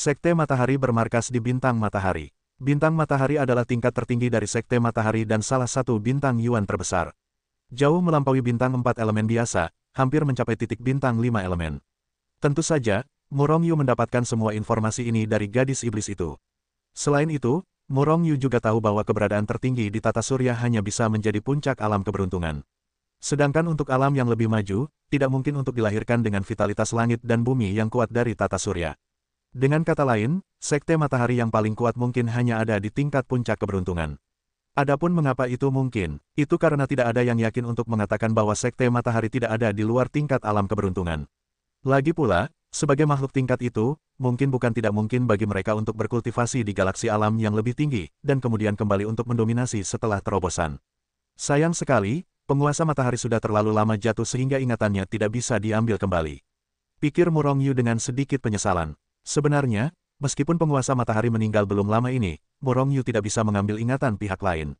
Sekte Matahari bermarkas di Bintang Matahari. Bintang Matahari adalah tingkat tertinggi dari Sekte Matahari dan salah satu bintang Yuan terbesar. Jauh melampaui bintang 4 elemen biasa, hampir mencapai titik bintang 5 elemen. Tentu saja, Murong Yu mendapatkan semua informasi ini dari gadis iblis itu. Selain itu, Murong Yu juga tahu bahwa keberadaan tertinggi di tata surya hanya bisa menjadi puncak alam keberuntungan. Sedangkan untuk alam yang lebih maju, tidak mungkin untuk dilahirkan dengan vitalitas langit dan bumi yang kuat dari tata surya. Dengan kata lain, Sekte Matahari yang paling kuat mungkin hanya ada di tingkat puncak keberuntungan. Adapun mengapa itu mungkin, itu karena tidak ada yang yakin untuk mengatakan bahwa Sekte Matahari tidak ada di luar tingkat alam keberuntungan. Lagi pula, sebagai makhluk tingkat itu, mungkin bukan tidak mungkin bagi mereka untuk berkultivasi di galaksi alam yang lebih tinggi, dan kemudian kembali untuk mendominasi setelah terobosan. Sayang sekali, penguasa matahari sudah terlalu lama jatuh sehingga ingatannya tidak bisa diambil kembali. Pikir Murong Yu dengan sedikit penyesalan. Sebenarnya, meskipun penguasa matahari meninggal belum lama ini, Murong Yu tidak bisa mengambil ingatan pihak lain.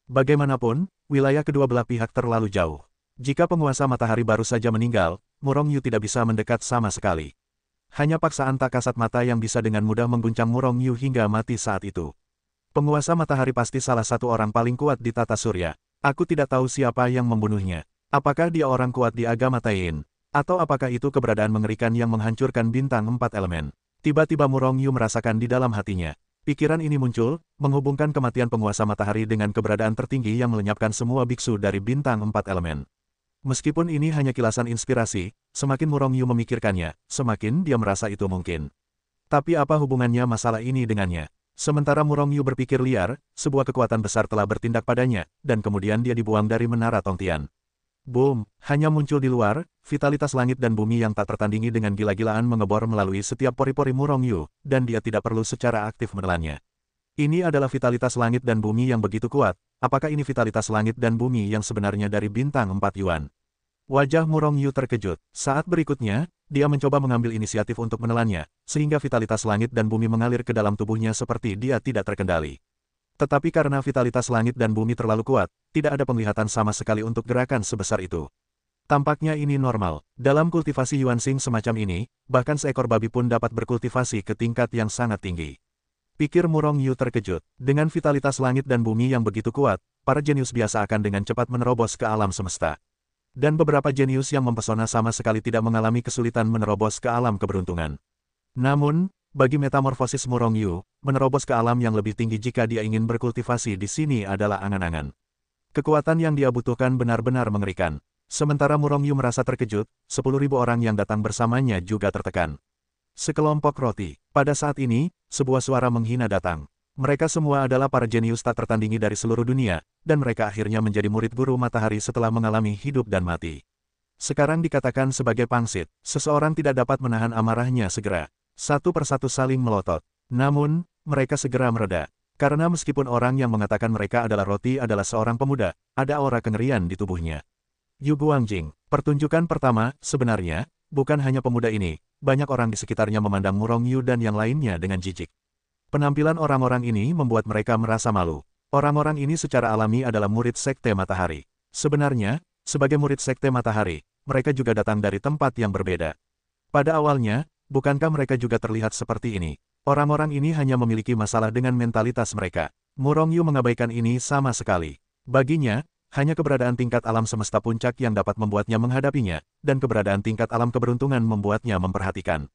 Bagaimanapun, wilayah kedua belah pihak terlalu jauh. Jika penguasa matahari baru saja meninggal, Murong Yu tidak bisa mendekat sama sekali. Hanya paksaan tak kasat mata yang bisa dengan mudah mengguncang Murong Yu hingga mati saat itu. Penguasa matahari pasti salah satu orang paling kuat di tata surya. Aku tidak tahu siapa yang membunuhnya. Apakah dia orang kuat di agama Taiyin? Atau apakah itu keberadaan mengerikan yang menghancurkan bintang 4 elemen? Tiba-tiba Murong Yu merasakan di dalam hatinya. Pikiran ini muncul, menghubungkan kematian penguasa matahari dengan keberadaan tertinggi yang melenyapkan semua biksu dari bintang 4 elemen. Meskipun ini hanya kilasan inspirasi, semakin Murong Yu memikirkannya, semakin dia merasa itu mungkin. Tapi apa hubungannya masalah ini dengannya? Sementara Murong Yu berpikir liar, sebuah kekuatan besar telah bertindak padanya, dan kemudian dia dibuang dari Menara Tongtian. Boom, hanya muncul di luar, vitalitas langit dan bumi yang tak tertandingi dengan gila-gilaan mengebor melalui setiap pori-pori Murong Yu, dan dia tidak perlu secara aktif menelannya. Ini adalah vitalitas langit dan bumi yang begitu kuat, apakah ini vitalitas langit dan bumi yang sebenarnya dari bintang 4 Yuan? Wajah Murong Yu terkejut. Saat berikutnya, dia mencoba mengambil inisiatif untuk menelannya, sehingga vitalitas langit dan bumi mengalir ke dalam tubuhnya seperti dia tidak terkendali. Tetapi karena vitalitas langit dan bumi terlalu kuat, tidak ada penglihatan sama sekali untuk gerakan sebesar itu. Tampaknya ini normal. Dalam kultivasi Yuanxing semacam ini, bahkan seekor babi pun dapat berkultivasi ke tingkat yang sangat tinggi. Pikir Murong Yu terkejut. Dengan vitalitas langit dan bumi yang begitu kuat, para jenius biasa akan dengan cepat menerobos ke alam semesta. Dan beberapa jenius yang mempesona sama sekali tidak mengalami kesulitan menerobos ke alam keberuntungan. Namun, bagi metamorfosis Murong Yu, menerobos ke alam yang lebih tinggi jika dia ingin berkultivasi di sini adalah angan-angan. Kekuatan yang dia butuhkan benar-benar mengerikan. Sementara Murong Yu merasa terkejut, 10.000 orang yang datang bersamanya juga tertekan. Sekelompok roti. Pada saat ini, sebuah suara menghina datang. Mereka semua adalah para jenius tak tertandingi dari seluruh dunia, dan mereka akhirnya menjadi murid guru matahari setelah mengalami hidup dan mati. Sekarang dikatakan sebagai pangsit, seseorang tidak dapat menahan amarahnya segera. Satu persatu saling melotot. Namun, mereka segera mereda. Karena meskipun orang yang mengatakan mereka adalah roti adalah seorang pemuda, ada aura kengerian di tubuhnya. Yu Guangjing, pertunjukan pertama, sebenarnya, bukan hanya pemuda ini, banyak orang di sekitarnya memandang Murong Yu dan yang lainnya dengan jijik. Penampilan orang-orang ini membuat mereka merasa malu. Orang-orang ini secara alami adalah murid Sekte Matahari. Sebenarnya, sebagai murid Sekte Matahari, mereka juga datang dari tempat yang berbeda. Pada awalnya, bukankah mereka juga terlihat seperti ini? Orang-orang ini hanya memiliki masalah dengan mentalitas mereka. Murong Yu mengabaikan ini sama sekali. Baginya, hanya keberadaan tingkat alam semesta puncak yang dapat membuatnya menghadapinya, dan keberadaan tingkat alam keberuntungan membuatnya memperhatikan.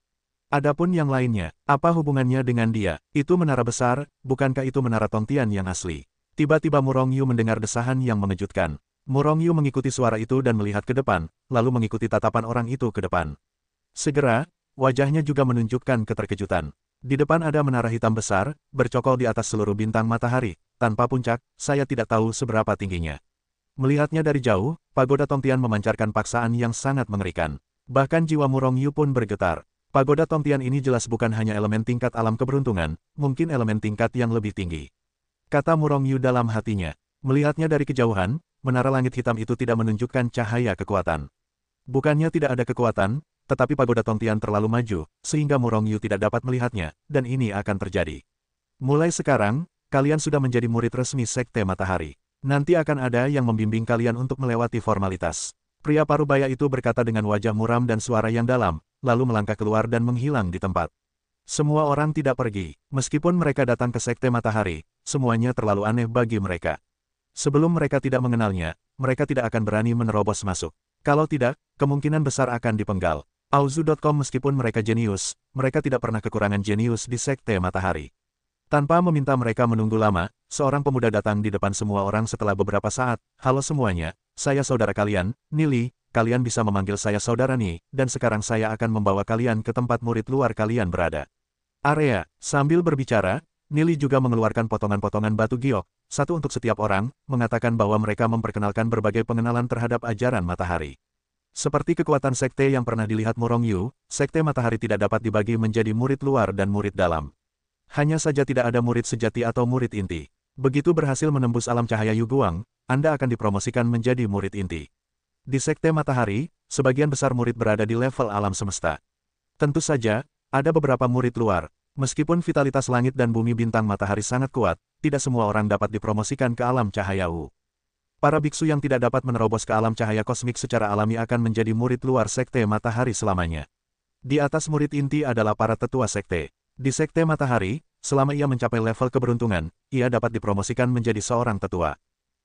Adapun yang lainnya, apa hubungannya dengan dia? Itu menara besar, bukankah itu Menara Tongtian yang asli? Tiba-tiba Murong Yu mendengar desahan yang mengejutkan. Murong Yu mengikuti suara itu dan melihat ke depan, lalu mengikuti tatapan orang itu ke depan. Segera, wajahnya juga menunjukkan keterkejutan. Di depan ada menara hitam besar, bercokol di atas seluruh bintang matahari, tanpa puncak, saya tidak tahu seberapa tingginya. Melihatnya dari jauh, pagoda Tongtian memancarkan paksaan yang sangat mengerikan. Bahkan jiwa Murong Yu pun bergetar. Pagoda Tongtian ini jelas bukan hanya elemen tingkat alam keberuntungan, mungkin elemen tingkat yang lebih tinggi. Kata Murong Yu dalam hatinya. Melihatnya dari kejauhan, menara langit hitam itu tidak menunjukkan cahaya kekuatan. Bukannya tidak ada kekuatan, tetapi pagoda Tongtian terlalu maju, sehingga Murong Yu tidak dapat melihatnya, dan ini akan terjadi. Mulai sekarang, kalian sudah menjadi murid resmi Sekte Matahari. Nanti akan ada yang membimbing kalian untuk melewati formalitas. Pria parubaya itu berkata dengan wajah muram dan suara yang dalam, lalu melangkah keluar dan menghilang di tempat. Semua orang tidak pergi, meskipun mereka datang ke Sekte Matahari, semuanya terlalu aneh bagi mereka. Sebelum mereka tidak mengenalnya, mereka tidak akan berani menerobos masuk. Kalau tidak, kemungkinan besar akan dipenggal. Auzu.com meskipun mereka jenius, mereka tidak pernah kekurangan jenius di Sekte Matahari. Tanpa meminta mereka menunggu lama, seorang pemuda datang di depan semua orang setelah beberapa saat. Halo semuanya, saya saudara kalian, Nili, kalian bisa memanggil saya saudara Ni, dan sekarang saya akan membawa kalian ke tempat murid luar kalian berada. Area, sambil berbicara, Nili juga mengeluarkan potongan-potongan batu giok, satu untuk setiap orang, mengatakan bahwa mereka memperkenalkan berbagai pengenalan terhadap ajaran matahari. Seperti kekuatan sekte yang pernah dilihat Murong Yu, Sekte Matahari tidak dapat dibagi menjadi murid luar dan murid dalam. Hanya saja tidak ada murid sejati atau murid inti. Begitu berhasil menembus alam cahaya Yu Guang, Anda akan dipromosikan menjadi murid inti. Di Sekte Matahari, sebagian besar murid berada di level alam semesta. Tentu saja, ada beberapa murid luar. Meskipun vitalitas langit dan bumi bintang matahari sangat kuat, tidak semua orang dapat dipromosikan ke alam cahaya Wu. Para biksu yang tidak dapat menerobos ke alam cahaya kosmik secara alami akan menjadi murid luar Sekte Matahari selamanya. Di atas murid inti adalah para tetua sekte. Di Sekte Matahari, selama ia mencapai level keberuntungan, ia dapat dipromosikan menjadi seorang tetua.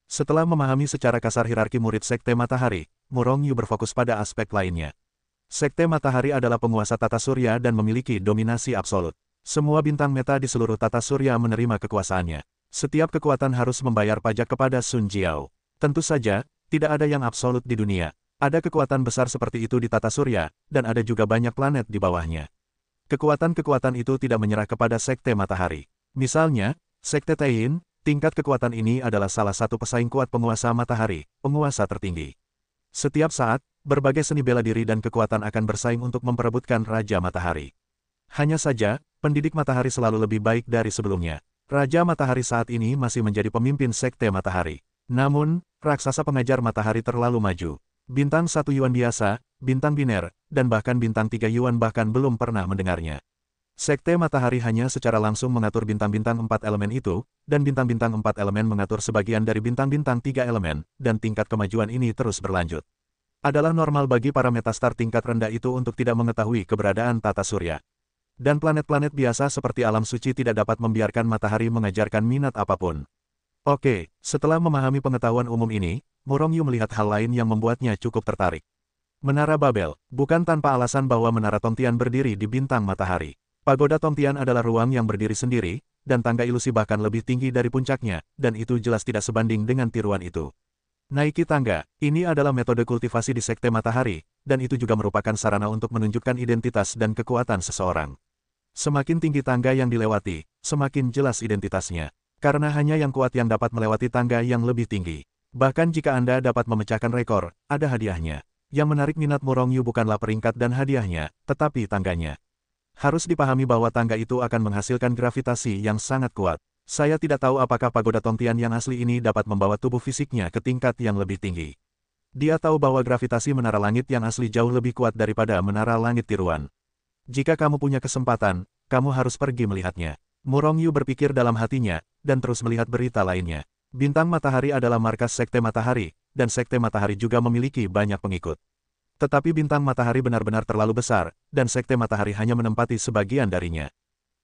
Setelah memahami secara kasar hierarki murid Sekte Matahari, Murong Yu berfokus pada aspek lainnya. Sekte Matahari adalah penguasa tata surya dan memiliki dominasi absolut. Semua bintang meta di seluruh tata surya menerima kekuasaannya. Setiap kekuatan harus membayar pajak kepada Sun Jiao. Tentu saja, tidak ada yang absolut di dunia. Ada kekuatan besar seperti itu di tata surya, dan ada juga banyak planet di bawahnya. Kekuatan-kekuatan itu tidak menyerah kepada Sekte Matahari. Misalnya, Sekte Taiyin, tingkat kekuatan ini adalah salah satu pesaing kuat penguasa matahari, penguasa tertinggi. Setiap saat, berbagai seni bela diri dan kekuatan akan bersaing untuk memperebutkan Raja Matahari. Hanya saja, pendidik matahari selalu lebih baik dari sebelumnya. Raja Matahari saat ini masih menjadi pemimpin Sekte Matahari. Namun, raksasa pengajar matahari terlalu maju. Bintang 1 Yuan biasa, bintang biner, dan bahkan bintang 3 Yuan bahkan belum pernah mendengarnya. Sekte Matahari hanya secara langsung mengatur bintang-bintang 4 elemen itu, dan bintang-bintang 4 elemen mengatur sebagian dari bintang-bintang 3 elemen, dan tingkat kemajuan ini terus berlanjut. Adalah normal bagi para metastar tingkat rendah itu untuk tidak mengetahui keberadaan tata surya. Dan planet-planet biasa seperti alam suci tidak dapat membiarkan matahari mengajarkan minat apapun. Oke, setelah memahami pengetahuan umum ini, Murong Yu melihat hal lain yang membuatnya cukup tertarik. Menara Babel, bukan tanpa alasan bahwa Menara Tongtian berdiri di bintang matahari. Pagoda Tongtian adalah ruang yang berdiri sendiri, dan tangga ilusi bahkan lebih tinggi dari puncaknya, dan itu jelas tidak sebanding dengan tiruan itu. Naiki tangga, ini adalah metode kultivasi di Sekte Matahari, dan itu juga merupakan sarana untuk menunjukkan identitas dan kekuatan seseorang. Semakin tinggi tangga yang dilewati, semakin jelas identitasnya. Karena hanya yang kuat yang dapat melewati tangga yang lebih tinggi. Bahkan jika Anda dapat memecahkan rekor, ada hadiahnya. Yang menarik minat Murong Yu bukanlah peringkat dan hadiahnya, tetapi tangganya. Harus dipahami bahwa tangga itu akan menghasilkan gravitasi yang sangat kuat. Saya tidak tahu apakah pagoda Tongtian yang asli ini dapat membawa tubuh fisiknya ke tingkat yang lebih tinggi. Dia tahu bahwa gravitasi menara langit yang asli jauh lebih kuat daripada menara langit tiruan. Jika kamu punya kesempatan, kamu harus pergi melihatnya. Murong Yu berpikir dalam hatinya, dan terus melihat berita lainnya. Bintang Matahari adalah markas Sekte Matahari, dan Sekte Matahari juga memiliki banyak pengikut. Tetapi bintang matahari benar-benar terlalu besar, dan Sekte Matahari hanya menempati sebagian darinya.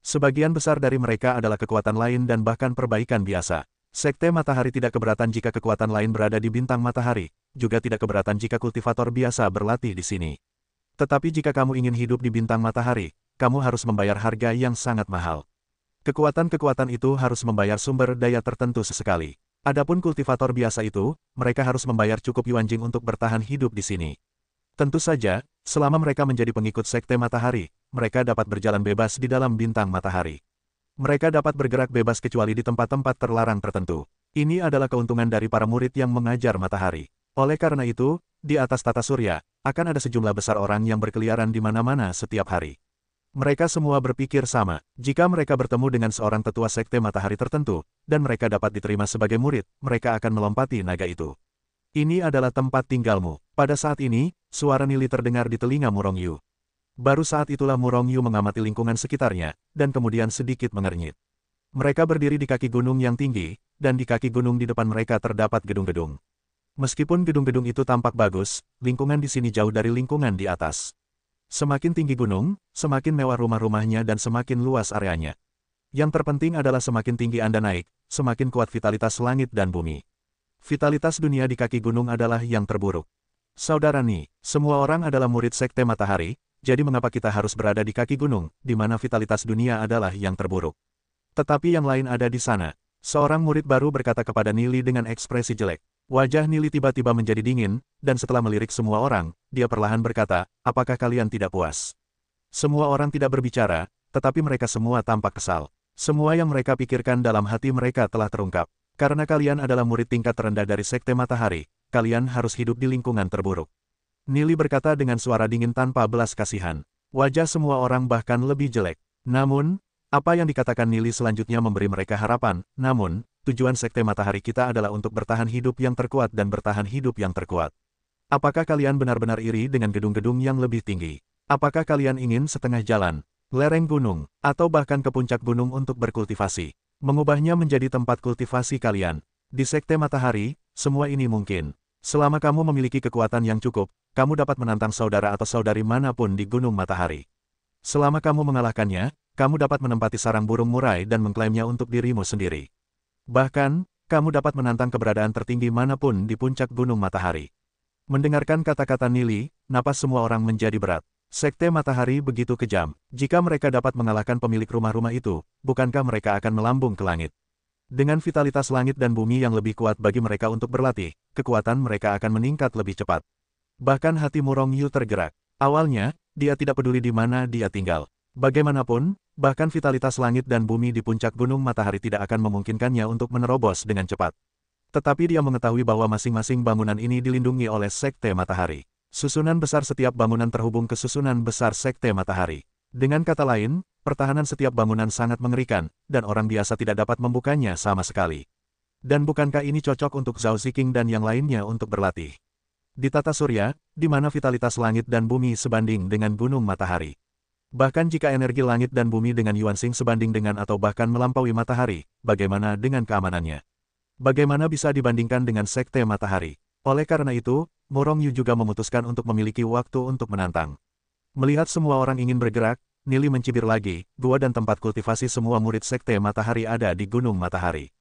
Sebagian besar dari mereka adalah kekuatan lain dan bahkan perbaikan biasa. Sekte Matahari tidak keberatan jika kekuatan lain berada di bintang matahari, juga tidak keberatan jika kultivator biasa berlatih di sini. Tetapi jika kamu ingin hidup di bintang matahari, kamu harus membayar harga yang sangat mahal. Kekuatan-kekuatan itu harus membayar sumber daya tertentu sesekali. Adapun kultivator biasa itu, mereka harus membayar cukup yuanjing untuk bertahan hidup di sini. Tentu saja, selama mereka menjadi pengikut Sekte Matahari, mereka dapat berjalan bebas di dalam bintang matahari. Mereka dapat bergerak bebas kecuali di tempat-tempat terlarang tertentu. Ini adalah keuntungan dari para murid yang mengajar matahari. Oleh karena itu, di atas tata surya, akan ada sejumlah besar orang yang berkeliaran di mana-mana setiap hari. Mereka semua berpikir sama, jika mereka bertemu dengan seorang tetua sekte matahari tertentu, dan mereka dapat diterima sebagai murid, mereka akan melompati naga itu. Ini adalah tempat tinggalmu. Pada saat ini, suara Nili terdengar di telinga Murong Yu. Baru saat itulah Murong Yu mengamati lingkungan sekitarnya, dan kemudian sedikit mengernyit. Mereka berdiri di kaki gunung yang tinggi, dan di kaki gunung di depan mereka terdapat gedung-gedung. Meskipun gedung-gedung itu tampak bagus, lingkungan di sini jauh dari lingkungan di atas. Semakin tinggi gunung, semakin mewah rumah-rumahnya dan semakin luas areanya. Yang terpenting adalah semakin tinggi Anda naik, semakin kuat vitalitas langit dan bumi. Vitalitas dunia di kaki gunung adalah yang terburuk. Saudara Ni, semua orang adalah murid Sekte Matahari, jadi mengapa kita harus berada di kaki gunung, di mana vitalitas dunia adalah yang terburuk? Tetapi yang lain ada di sana. Seorang murid baru berkata kepada Nili dengan ekspresi jelek. Wajah Nili tiba-tiba menjadi dingin, dan setelah melirik semua orang, dia perlahan berkata, apakah kalian tidak puas? Semua orang tidak berbicara, tetapi mereka semua tampak kesal. Semua yang mereka pikirkan dalam hati mereka telah terungkap. Karena kalian adalah murid tingkat terendah dari Sekte Matahari, kalian harus hidup di lingkungan terburuk. Nili berkata dengan suara dingin tanpa belas kasihan. Wajah semua orang bahkan lebih jelek. Namun, apa yang dikatakan Nili selanjutnya memberi mereka harapan. Namun, tujuan Sekte Matahari kita adalah untuk bertahan hidup yang terkuat dan bertahan hidup yang terkuat. Apakah kalian benar-benar iri dengan gedung-gedung yang lebih tinggi? Apakah kalian ingin setengah jalan, lereng gunung, atau bahkan ke puncak gunung untuk berkultivasi? Mengubahnya menjadi tempat kultivasi kalian. Di Sekte Matahari, semua ini mungkin. Selama kamu memiliki kekuatan yang cukup, kamu dapat menantang saudara atau saudari manapun di Gunung Matahari. Selama kamu mengalahkannya, kamu dapat menempati sarang burung murai dan mengklaimnya untuk dirimu sendiri. Bahkan, kamu dapat menantang keberadaan tertinggi manapun di puncak Gunung Matahari. Mendengarkan kata-kata Nili, napas semua orang menjadi berat. Sekte Matahari begitu kejam. Jika mereka dapat mengalahkan pemilik rumah-rumah itu, bukankah mereka akan melambung ke langit? Dengan vitalitas langit dan bumi yang lebih kuat bagi mereka untuk berlatih, kekuatan mereka akan meningkat lebih cepat. Bahkan hati Murong Yu tergerak. Awalnya, dia tidak peduli di mana dia tinggal. Bagaimanapun, bahkan vitalitas langit dan bumi di puncak Gunung Matahari tidak akan memungkinkannya untuk menerobos dengan cepat. Tetapi dia mengetahui bahwa masing-masing bangunan ini dilindungi oleh Sekte Matahari. Susunan besar setiap bangunan terhubung ke susunan besar Sekte Matahari. Dengan kata lain, pertahanan setiap bangunan sangat mengerikan, dan orang biasa tidak dapat membukanya sama sekali. Dan bukankah ini cocok untuk Zhao Ziqing dan yang lainnya untuk berlatih? Di tata surya, di mana vitalitas langit dan bumi sebanding dengan Gunung Matahari. Bahkan jika energi langit dan bumi dengan Yuanxing sebanding dengan atau bahkan melampaui matahari, bagaimana dengan keamanannya? Bagaimana bisa dibandingkan dengan Sekte Matahari? Oleh karena itu, Murong Yu juga memutuskan untuk memiliki waktu untuk menantang. Melihat semua orang ingin bergerak, Nili mencibir lagi, gua dan tempat kultivasi semua murid Sekte Matahari ada di Gunung Matahari.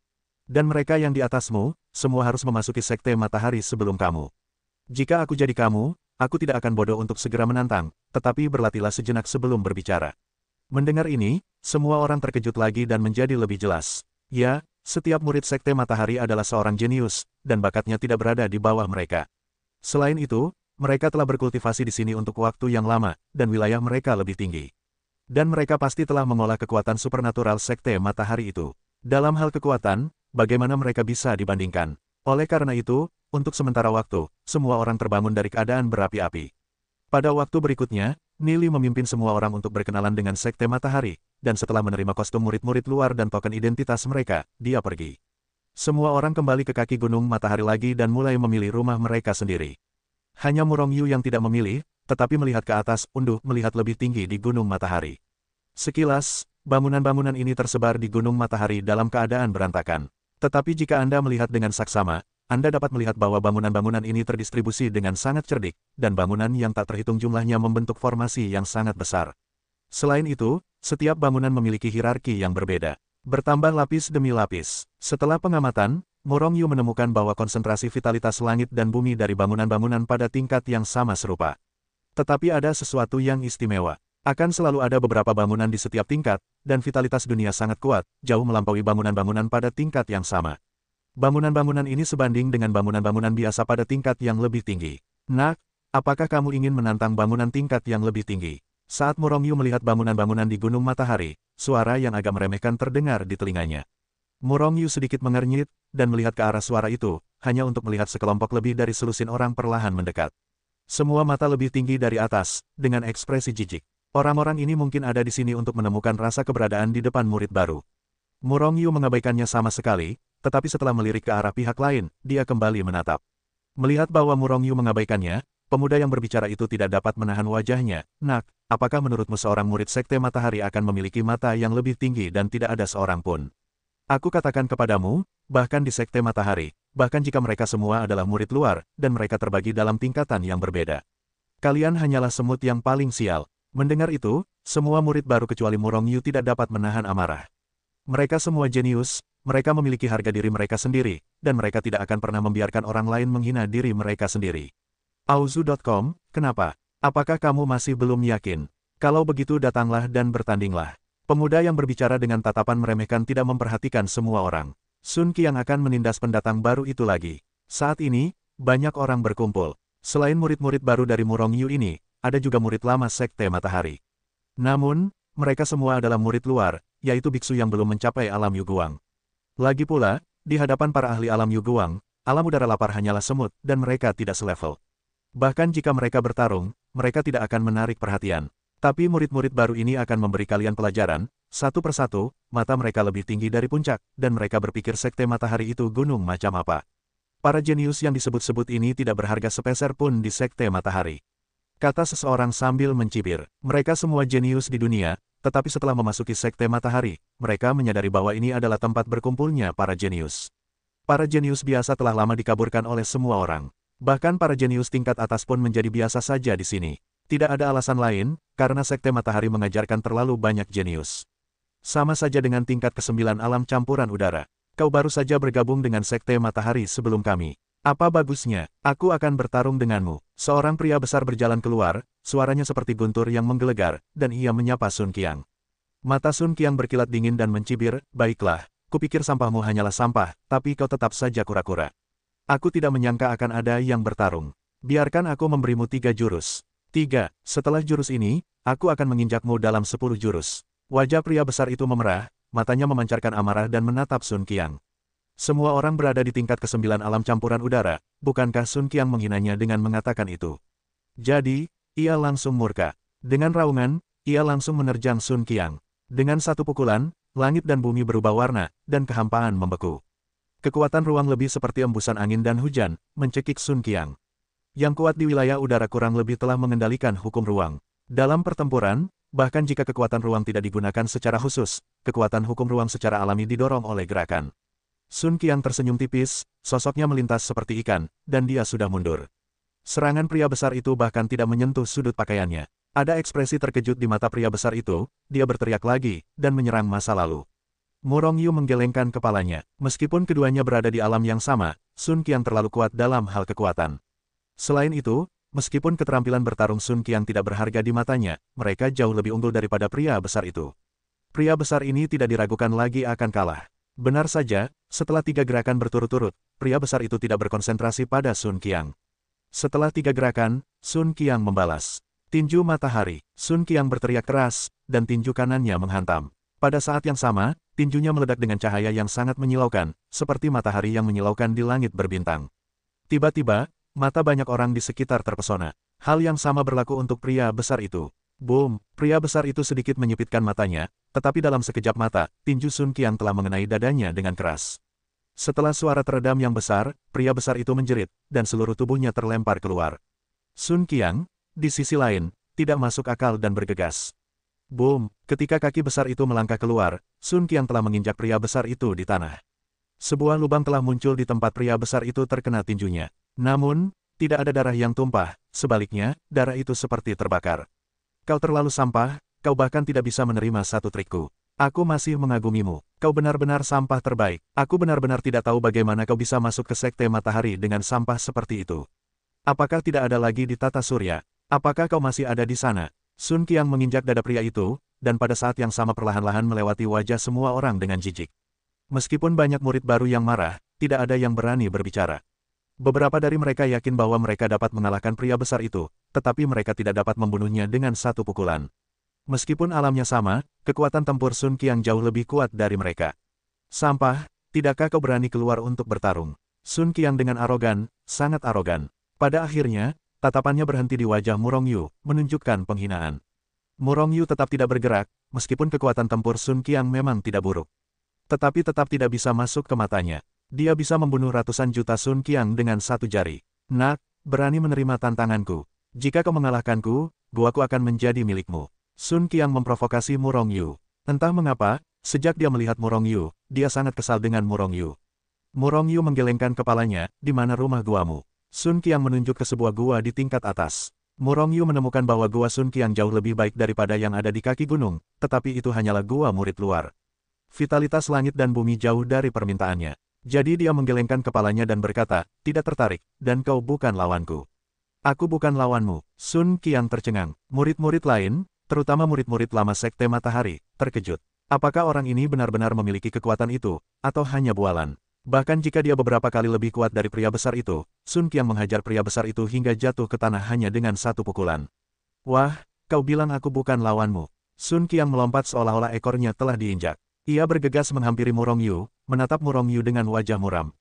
Dan mereka yang di atasmu, semua harus memasuki Sekte Matahari sebelum kamu. Jika aku jadi kamu, aku tidak akan bodoh untuk segera menantang, tetapi berlatihlah sejenak sebelum berbicara. Mendengar ini, semua orang terkejut lagi dan menjadi lebih jelas. Ya, setiap murid Sekte Matahari adalah seorang jenius, dan bakatnya tidak berada di bawah mereka. Selain itu, mereka telah berkultivasi di sini untuk waktu yang lama, dan wilayah mereka lebih tinggi. Dan mereka pasti telah mengolah kekuatan supernatural Sekte Matahari itu. Dalam hal kekuatan, bagaimana mereka bisa dibandingkan? Oleh karena itu, untuk sementara waktu, semua orang terbangun dari keadaan berapi-api. Pada waktu berikutnya, Nili memimpin semua orang untuk berkenalan dengan Sekte Matahari, dan setelah menerima kostum murid-murid luar dan token identitas mereka, dia pergi. Semua orang kembali ke kaki Gunung Matahari lagi dan mulai memilih rumah mereka sendiri. Hanya Murong Yu yang tidak memilih, tetapi melihat ke atas, unduh melihat lebih tinggi di Gunung Matahari. Sekilas, bangunan-bangunan ini tersebar di Gunung Matahari dalam keadaan berantakan. Tetapi jika Anda melihat dengan saksama, Anda dapat melihat bahwa bangunan-bangunan ini terdistribusi dengan sangat cerdik, dan bangunan yang tak terhitung jumlahnya membentuk formasi yang sangat besar. Selain itu, setiap bangunan memiliki hierarki yang berbeda. Bertambah lapis demi lapis. Setelah pengamatan, Murong Yu menemukan bahwa konsentrasi vitalitas langit dan bumi dari bangunan-bangunan pada tingkat yang sama serupa. Tetapi ada sesuatu yang istimewa. Akan selalu ada beberapa bangunan di setiap tingkat, dan vitalitas dunia sangat kuat, jauh melampaui bangunan-bangunan pada tingkat yang sama. Bangunan-bangunan ini sebanding dengan bangunan-bangunan biasa pada tingkat yang lebih tinggi. Nak, apakah kamu ingin menantang bangunan tingkat yang lebih tinggi? Saat Murong Yu melihat bangunan-bangunan di Gunung Matahari, suara yang agak meremehkan terdengar di telinganya. Murong Yu sedikit mengernyit, dan melihat ke arah suara itu, hanya untuk melihat sekelompok lebih dari selusin orang perlahan mendekat. Semua mata lebih tinggi dari atas, dengan ekspresi jijik. Orang-orang ini mungkin ada di sini untuk menemukan rasa keberadaan di depan murid baru. Murong Yu mengabaikannya sama sekali, tetapi setelah melirik ke arah pihak lain, dia kembali menatap. Melihat bahwa Murong Yu mengabaikannya, pemuda yang berbicara itu tidak dapat menahan wajahnya. Nak, apakah menurutmu seorang murid Sekte Matahari akan memiliki mata yang lebih tinggi dan tidak ada seorang pun? Aku katakan kepadamu, bahkan di Sekte Matahari, bahkan jika mereka semua adalah murid luar, dan mereka terbagi dalam tingkatan yang berbeda. Kalian hanyalah semut yang paling sial. Mendengar itu, semua murid baru kecuali Murong Yu tidak dapat menahan amarah. Mereka semua jenius, mereka memiliki harga diri mereka sendiri, dan mereka tidak akan pernah membiarkan orang lain menghina diri mereka sendiri. Auzu.com, kenapa? Apakah kamu masih belum yakin? Kalau begitu datanglah dan bertandinglah. Pemuda yang berbicara dengan tatapan meremehkan tidak memperhatikan semua orang. Sun Qiang akan menindas pendatang baru itu lagi. Saat ini, banyak orang berkumpul. Selain murid-murid baru dari Murong Yu ini, ada juga murid lama Sekte Matahari. Namun, mereka semua adalah murid luar, yaitu biksu yang belum mencapai alam Yu Guang. Lagi pula, di hadapan para ahli alam Yu Guang, alam udara lapar hanyalah semut, dan mereka tidak selevel. Bahkan jika mereka bertarung, mereka tidak akan menarik perhatian. Tapi murid-murid baru ini akan memberi kalian pelajaran, satu persatu, mata mereka lebih tinggi dari puncak, dan mereka berpikir Sekte Matahari itu gunung macam apa. Para jenius yang disebut-sebut ini tidak berharga sepeser pun di Sekte Matahari. Kata seseorang sambil mencibir, mereka semua jenius di dunia, tetapi setelah memasuki Sekte Matahari, mereka menyadari bahwa ini adalah tempat berkumpulnya para jenius. Para jenius biasa telah lama dikaburkan oleh semua orang. Bahkan para jenius tingkat atas pun menjadi biasa saja di sini. Tidak ada alasan lain, karena Sekte Matahari mengajarkan terlalu banyak jenius. Sama saja dengan tingkat ke-9 alam campuran udara. Kau baru saja bergabung dengan Sekte Matahari sebelum kami. Apa bagusnya, aku akan bertarung denganmu. Seorang pria besar berjalan keluar, suaranya seperti guntur yang menggelegar, dan ia menyapa Sun Qiang. Mata Sun Qiang berkilat dingin dan mencibir, baiklah, kupikir sampahmu hanyalah sampah, tapi kau tetap saja kura-kura. Aku tidak menyangka akan ada yang bertarung. Biarkan aku memberimu 3 jurus. 3. Setelah jurus ini, aku akan menginjakmu dalam 10 jurus. Wajah pria besar itu memerah, matanya memancarkan amarah dan menatap Sun Qiang. Semua orang berada di tingkat ke-9 alam campuran udara, bukankah Sun Qiang menghinanya dengan mengatakan itu? Jadi, ia langsung murka. Dengan raungan, ia langsung menerjang Sun Qiang. Dengan satu pukulan, langit dan bumi berubah warna, dan kehampaan membeku. Kekuatan ruang lebih seperti embusan angin dan hujan, mencekik Sun Qiang. Yang kuat di wilayah udara kurang lebih telah mengendalikan hukum ruang. Dalam pertempuran, bahkan jika kekuatan ruang tidak digunakan secara khusus, kekuatan hukum ruang secara alami didorong oleh gerakan. Sun Qiang tersenyum tipis, sosoknya melintas seperti ikan, dan dia sudah mundur. Serangan pria besar itu bahkan tidak menyentuh sudut pakaiannya. Ada ekspresi terkejut di mata pria besar itu, dia berteriak lagi, dan menyerang masa lalu. Murong Yu menggelengkan kepalanya. Meskipun keduanya berada di alam yang sama, Sun Qiang terlalu kuat dalam hal kekuatan. Selain itu, meskipun keterampilan bertarung Sun Qiang tidak berharga di matanya, mereka jauh lebih unggul daripada pria besar itu. Pria besar ini tidak diragukan lagi akan kalah. Benar saja, setelah 3 gerakan berturut-turut, pria besar itu tidak berkonsentrasi pada Sun Qiang. Setelah 3 gerakan, Sun Qiang membalas. Tinju matahari, Sun Qiang berteriak keras, dan tinju kanannya menghantam. Pada saat yang sama, tinjunya meledak dengan cahaya yang sangat menyilaukan, seperti matahari yang menyilaukan di langit berbintang. Tiba-tiba, mata banyak orang di sekitar terpesona. Hal yang sama berlaku untuk pria besar itu. Boom, pria besar itu sedikit menyipitkan matanya, tetapi dalam sekejap mata, tinju Sun Qiang telah mengenai dadanya dengan keras. Setelah suara teredam yang besar, pria besar itu menjerit, dan seluruh tubuhnya terlempar keluar. Sun Qiang, di sisi lain, tidak masuk akal dan bergegas. Boom, ketika kaki besar itu melangkah keluar, Sun Qiang telah menginjak pria besar itu di tanah. Sebuah lubang telah muncul di tempat pria besar itu terkena tinjunya. Namun, tidak ada darah yang tumpah, sebaliknya, darah itu seperti terbakar. Kau terlalu sampah, kau bahkan tidak bisa menerima satu trikku. Aku masih mengagumimu. Kau benar-benar sampah terbaik. Aku benar-benar tidak tahu bagaimana kau bisa masuk ke Sekte Matahari dengan sampah seperti itu. Apakah tidak ada lagi di tata surya? Apakah kau masih ada di sana? Sun Qiang menginjak dada pria itu, dan pada saat yang sama perlahan-lahan melewati wajah semua orang dengan jijik. Meskipun banyak murid baru yang marah, tidak ada yang berani berbicara. Beberapa dari mereka yakin bahwa mereka dapat mengalahkan pria besar itu, tetapi mereka tidak dapat membunuhnya dengan satu pukulan. Meskipun alamnya sama, kekuatan tempur Sun Qiang jauh lebih kuat dari mereka. Sampah, tidakkah kau berani keluar untuk bertarung? Sun Qiang dengan arogan, sangat arogan. Pada akhirnya, tatapannya berhenti di wajah Murong Yu, menunjukkan penghinaan. Murong Yu tetap tidak bergerak, meskipun kekuatan tempur Sun Qiang memang tidak buruk. Tetapi tetap tidak bisa masuk ke matanya. Dia bisa membunuh ratusan juta Sun Qiang dengan satu jari. Nak, berani menerima tantanganku. Jika kau mengalahkanku, guaku akan menjadi milikmu. Sun Qiang memprovokasi Murong Yu. Entah mengapa, sejak dia melihat Murong Yu, dia sangat kesal dengan Murong Yu. Murong Yu menggelengkan kepalanya, di mana rumah guamu? Sun Qiang menunjuk ke sebuah gua di tingkat atas. Murong Yu menemukan bahwa Gua Sun Qiang jauh lebih baik daripada yang ada di kaki gunung, tetapi itu hanyalah gua murid luar. Vitalitas langit dan bumi jauh dari permintaannya. Jadi dia menggelengkan kepalanya dan berkata, tidak tertarik, dan kau bukan lawanku. Aku bukan lawanmu. Sun Qiang tercengang. Murid-murid lain, terutama murid-murid lama Sekte Matahari, terkejut. Apakah orang ini benar-benar memiliki kekuatan itu, atau hanya bualan? Bahkan jika dia beberapa kali lebih kuat dari pria besar itu, Sun Qiang menghajar pria besar itu hingga jatuh ke tanah hanya dengan satu pukulan. Wah, kau bilang aku bukan lawanmu. Sun Qiang melompat seolah-olah ekornya telah diinjak. Ia bergegas menghampiri Murong Yu, menatap Murong Yu dengan wajah muram.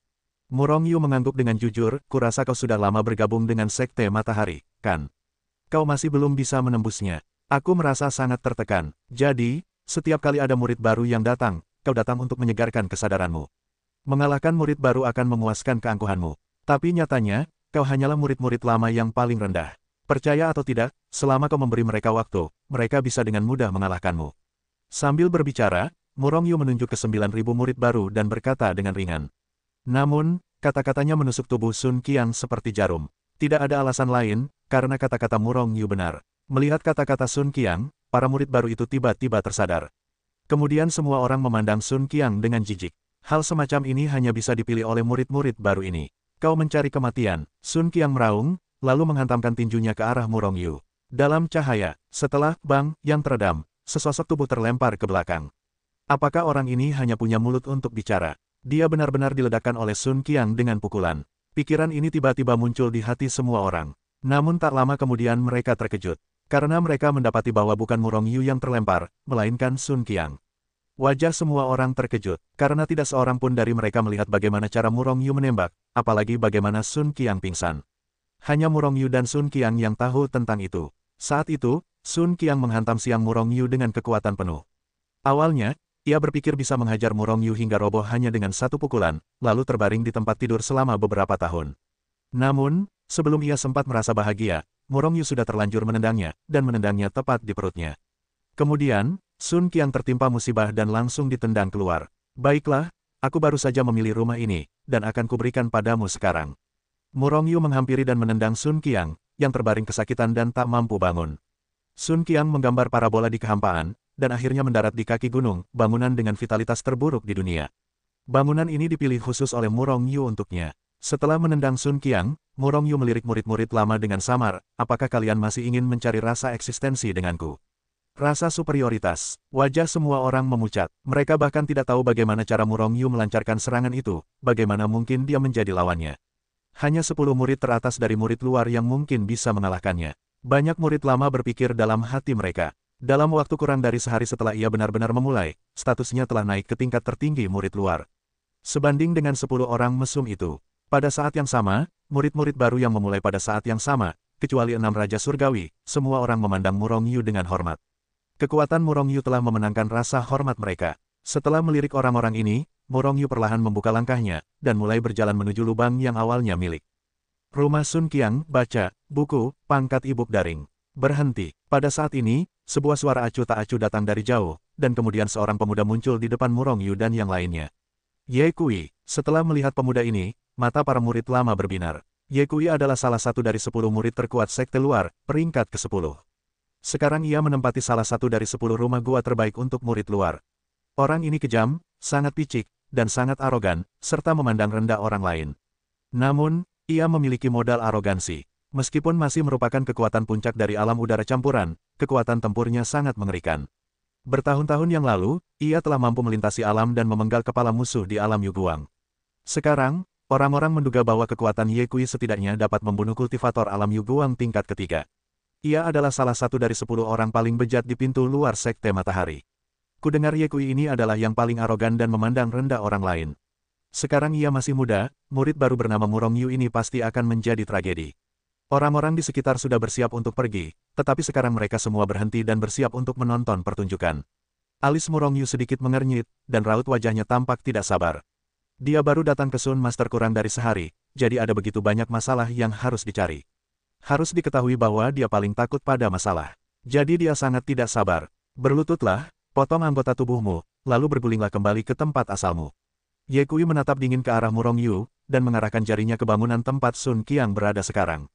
Murong Yu mengangguk dengan jujur, kurasa kau sudah lama bergabung dengan Sekte Matahari, kan? Kau masih belum bisa menembusnya. Aku merasa sangat tertekan. Jadi, setiap kali ada murid baru yang datang, kau datang untuk menyegarkan kesadaranmu. Mengalahkan murid baru akan memuaskan keangkuhanmu. Tapi nyatanya, kau hanyalah murid-murid lama yang paling rendah. Percaya atau tidak, selama kau memberi mereka waktu, mereka bisa dengan mudah mengalahkanmu. Sambil berbicara, Murong Yu menunjuk ke 9.000 murid baru dan berkata dengan ringan. Namun, kata-katanya menusuk tubuh Sun Qiang seperti jarum. Tidak ada alasan lain, karena kata-kata Murong Yu benar. Melihat kata-kata Sun Qiang, para murid baru itu tiba-tiba tersadar. Kemudian semua orang memandang Sun Qiang dengan jijik. Hal semacam ini hanya bisa dipilih oleh murid-murid baru ini. Kau mencari kematian. Sun Qiang meraung, lalu menghantamkan tinjunya ke arah Murong Yu. Dalam cahaya, setelah bang yang teredam, sesosok tubuh terlempar ke belakang. Apakah orang ini hanya punya mulut untuk bicara? Dia benar-benar diledakkan oleh Sun Qiang dengan pukulan. Pikiran ini tiba-tiba muncul di hati semua orang. Namun tak lama kemudian mereka terkejut. Karena mereka mendapati bahwa bukan Murong Yu yang terlempar, melainkan Sun Qiang. Wajah semua orang terkejut, karena tidak seorang pun dari mereka melihat bagaimana cara Murong Yu menembak, apalagi bagaimana Sun Qiang pingsan. Hanya Murong Yu dan Sun Qiang yang tahu tentang itu. Saat itu, Sun Qiang menghantam siang Murong Yu dengan kekuatan penuh. Awalnya, ia berpikir bisa menghajar Murong Yu hingga roboh hanya dengan satu pukulan, lalu terbaring di tempat tidur selama beberapa tahun. Namun, sebelum ia sempat merasa bahagia, Murong Yu sudah terlanjur menendangnya, dan menendangnya tepat di perutnya. Kemudian, Sun Qiang tertimpa musibah dan langsung ditendang keluar. Baiklah, aku baru saja memilih rumah ini, dan akan kuberikan padamu sekarang. Murong Yu menghampiri dan menendang Sun Qiang, yang terbaring kesakitan dan tak mampu bangun. Sun Qiang menggambar parabola di kehampaan, dan akhirnya mendarat di kaki gunung, bangunan dengan vitalitas terburuk di dunia. Bangunan ini dipilih khusus oleh Murong Yu untuknya. Setelah menendang Sun Qiang, Murong Yu melirik murid-murid lama dengan samar, apakah kalian masih ingin mencari rasa eksistensi denganku? Rasa superioritas. Wajah semua orang memucat. Mereka bahkan tidak tahu bagaimana cara Murong Yu melancarkan serangan itu, bagaimana mungkin dia menjadi lawannya. Hanya 10 murid teratas dari murid luar yang mungkin bisa mengalahkannya. Banyak murid lama berpikir dalam hati mereka. Dalam waktu kurang dari sehari setelah ia benar-benar memulai, statusnya telah naik ke tingkat tertinggi murid luar. Sebanding dengan 10 orang mesum itu. Pada saat yang sama, murid-murid baru yang memulai pada saat yang sama, kecuali 6 Raja Surgawi, semua orang memandang Murong Yu dengan hormat. Kekuatan Murong Yu telah memenangkan rasa hormat mereka. Setelah melirik orang-orang ini, Murong Yu perlahan membuka langkahnya, dan mulai berjalan menuju lubang yang awalnya milik. Rumah Sun Qiang, baca, buku, pangkat e-book daring. Berhenti. Pada saat ini, sebuah suara acuh tak acuh datang dari jauh, dan kemudian seorang pemuda muncul di depan Murong Yu dan yang lainnya. Ye Kui. Setelah melihat pemuda ini, mata para murid lama berbinar. Ye Kui adalah salah satu dari 10 murid terkuat sekte luar, peringkat ke-10. Sekarang ia menempati salah satu dari 10 rumah gua terbaik untuk murid luar. Orang ini kejam, sangat picik, dan sangat arogan, serta memandang rendah orang lain. Namun, ia memiliki modal arogansi. Meskipun masih merupakan kekuatan puncak dari alam udara campuran, kekuatan tempurnya sangat mengerikan. Bertahun-tahun yang lalu, ia telah mampu melintasi alam dan memenggal kepala musuh di alam Yuguang. Sekarang, orang-orang menduga bahwa kekuatan Ye Kui setidaknya dapat membunuh kultivator alam Yuguang tingkat ketiga. Ia adalah salah satu dari 10 orang paling bejat di pintu luar Sekte Matahari. Kudengar Ye Kui ini adalah yang paling arogan dan memandang rendah orang lain. Sekarang ia masih muda, murid baru bernama Murong Yu ini pasti akan menjadi tragedi. Orang-orang di sekitar sudah bersiap untuk pergi, tetapi sekarang mereka semua berhenti dan bersiap untuk menonton pertunjukan. Alis Murong Yu sedikit mengernyit, dan raut wajahnya tampak tidak sabar. Dia baru datang ke Sun Master kurang dari sehari, jadi ada begitu banyak masalah yang harus dicari. Harus diketahui bahwa dia paling takut pada masalah. Jadi dia sangat tidak sabar. Berlututlah, potong anggota tubuhmu, lalu bergulinglah kembali ke tempat asalmu. Ye Kui menatap dingin ke arah Murong Yu, dan mengarahkan jarinya ke bangunan tempat Sun Qiang berada sekarang.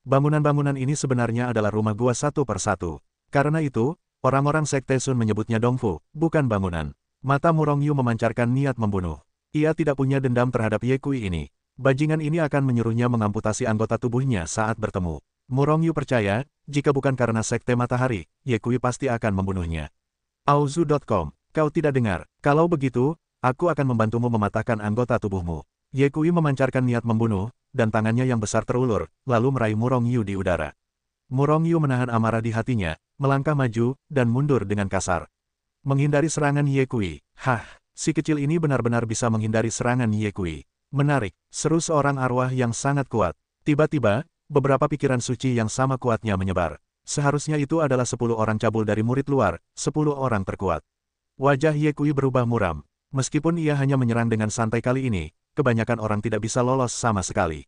Bangunan-bangunan ini sebenarnya adalah rumah gua satu per satu. Karena itu, orang-orang Sekte Sun menyebutnya Dongfu, bukan bangunan. Mata Murong Yu memancarkan niat membunuh. Ia tidak punya dendam terhadap Ye Kui ini. Bajingan ini akan menyuruhnya mengamputasi anggota tubuhnya saat bertemu. Murong Yu percaya, jika bukan karena Sekte Matahari, Ye Kui pasti akan membunuhnya. Auzu.com, kau tidak dengar. Kalau begitu, aku akan membantumu mematahkan anggota tubuhmu. Ye Kui memancarkan niat membunuh, dan tangannya yang besar terulur, lalu meraih Murong Yu di udara. Murong Yu menahan amarah di hatinya, melangkah maju, dan mundur dengan kasar. Menghindari serangan Ye Kui. Hah, si kecil ini benar-benar bisa menghindari serangan Ye Kui. Menarik, seru seorang arwah yang sangat kuat. Tiba-tiba, beberapa pikiran suci yang sama kuatnya menyebar. Seharusnya itu adalah 10 orang cabul dari murid luar, 10 orang terkuat. Wajah Ye Kui berubah muram. Meskipun ia hanya menyerang dengan santai kali ini, kebanyakan orang tidak bisa lolos sama sekali.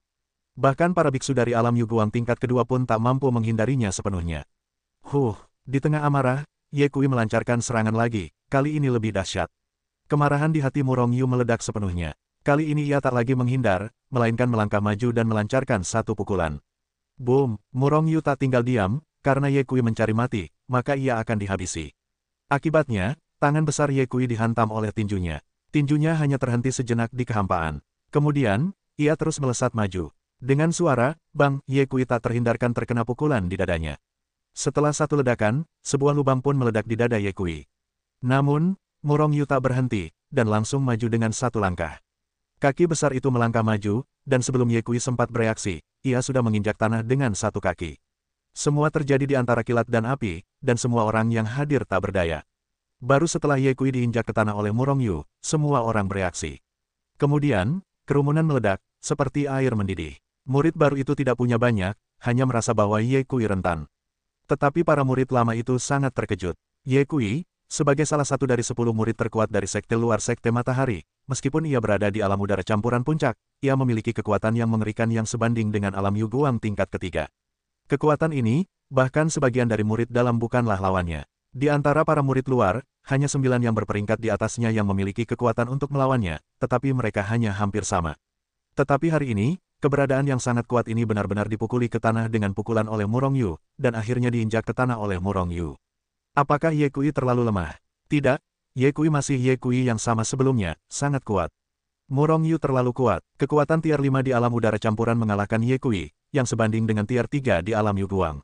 Bahkan para biksu dari alam Yuguang tingkat kedua pun tak mampu menghindarinya sepenuhnya. Di tengah amarah, Ye Kui melancarkan serangan lagi, kali ini lebih dahsyat. Kemarahan di hati Murong Yu meledak sepenuhnya. Kali ini ia tak lagi menghindar, melainkan melangkah maju dan melancarkan satu pukulan. Boom, Murong Yu tak tinggal diam, karena Ye Kui mencari mati, maka ia akan dihabisi. Akibatnya, tangan besar Ye Kui dihantam oleh tinjunya. Tinjunya hanya terhenti sejenak di kehampaan. Kemudian, ia terus melesat maju. Dengan suara, bang, Ye Kui tak terhindarkan terkena pukulan di dadanya. Setelah satu ledakan, sebuah lubang pun meledak di dada Ye Kui. Namun, Murong Yu tak berhenti, dan langsung maju dengan satu langkah. Kaki besar itu melangkah maju, dan sebelum Ye Kui sempat bereaksi, ia sudah menginjak tanah dengan satu kaki. Semua terjadi di antara kilat dan api, dan semua orang yang hadir tak berdaya. Baru setelah Ye Kui diinjak ke tanah oleh Murong Yu, semua orang bereaksi. Kemudian, kerumunan meledak, seperti air mendidih. Murid baru itu tidak punya banyak, hanya merasa bahwa Ye Kui rentan. Tetapi para murid lama itu sangat terkejut. Ye Kui, sebagai salah satu dari 10 murid terkuat dari sekte luar sekte Matahari, meskipun ia berada di alam udara campuran puncak, ia memiliki kekuatan yang mengerikan yang sebanding dengan alam Yuguang tingkat ketiga. Kekuatan ini, bahkan sebagian dari murid dalam bukanlah lawannya. Di antara para murid luar, hanya 9 yang berperingkat di atasnya yang memiliki kekuatan untuk melawannya, tetapi mereka hanya hampir sama. Tetapi hari ini, keberadaan yang sangat kuat ini benar-benar dipukuli ke tanah dengan pukulan oleh Murong Yu, dan akhirnya diinjak ke tanah oleh Murong Yu. Apakah Ye Kui terlalu lemah? Tidak, Ye Kui masih Ye Kui yang sama sebelumnya, sangat kuat. Murong Yu terlalu kuat, kekuatan tier 5 di alam udara campuran mengalahkan Ye Kui, yang sebanding dengan tier 3 di alam Yuguang.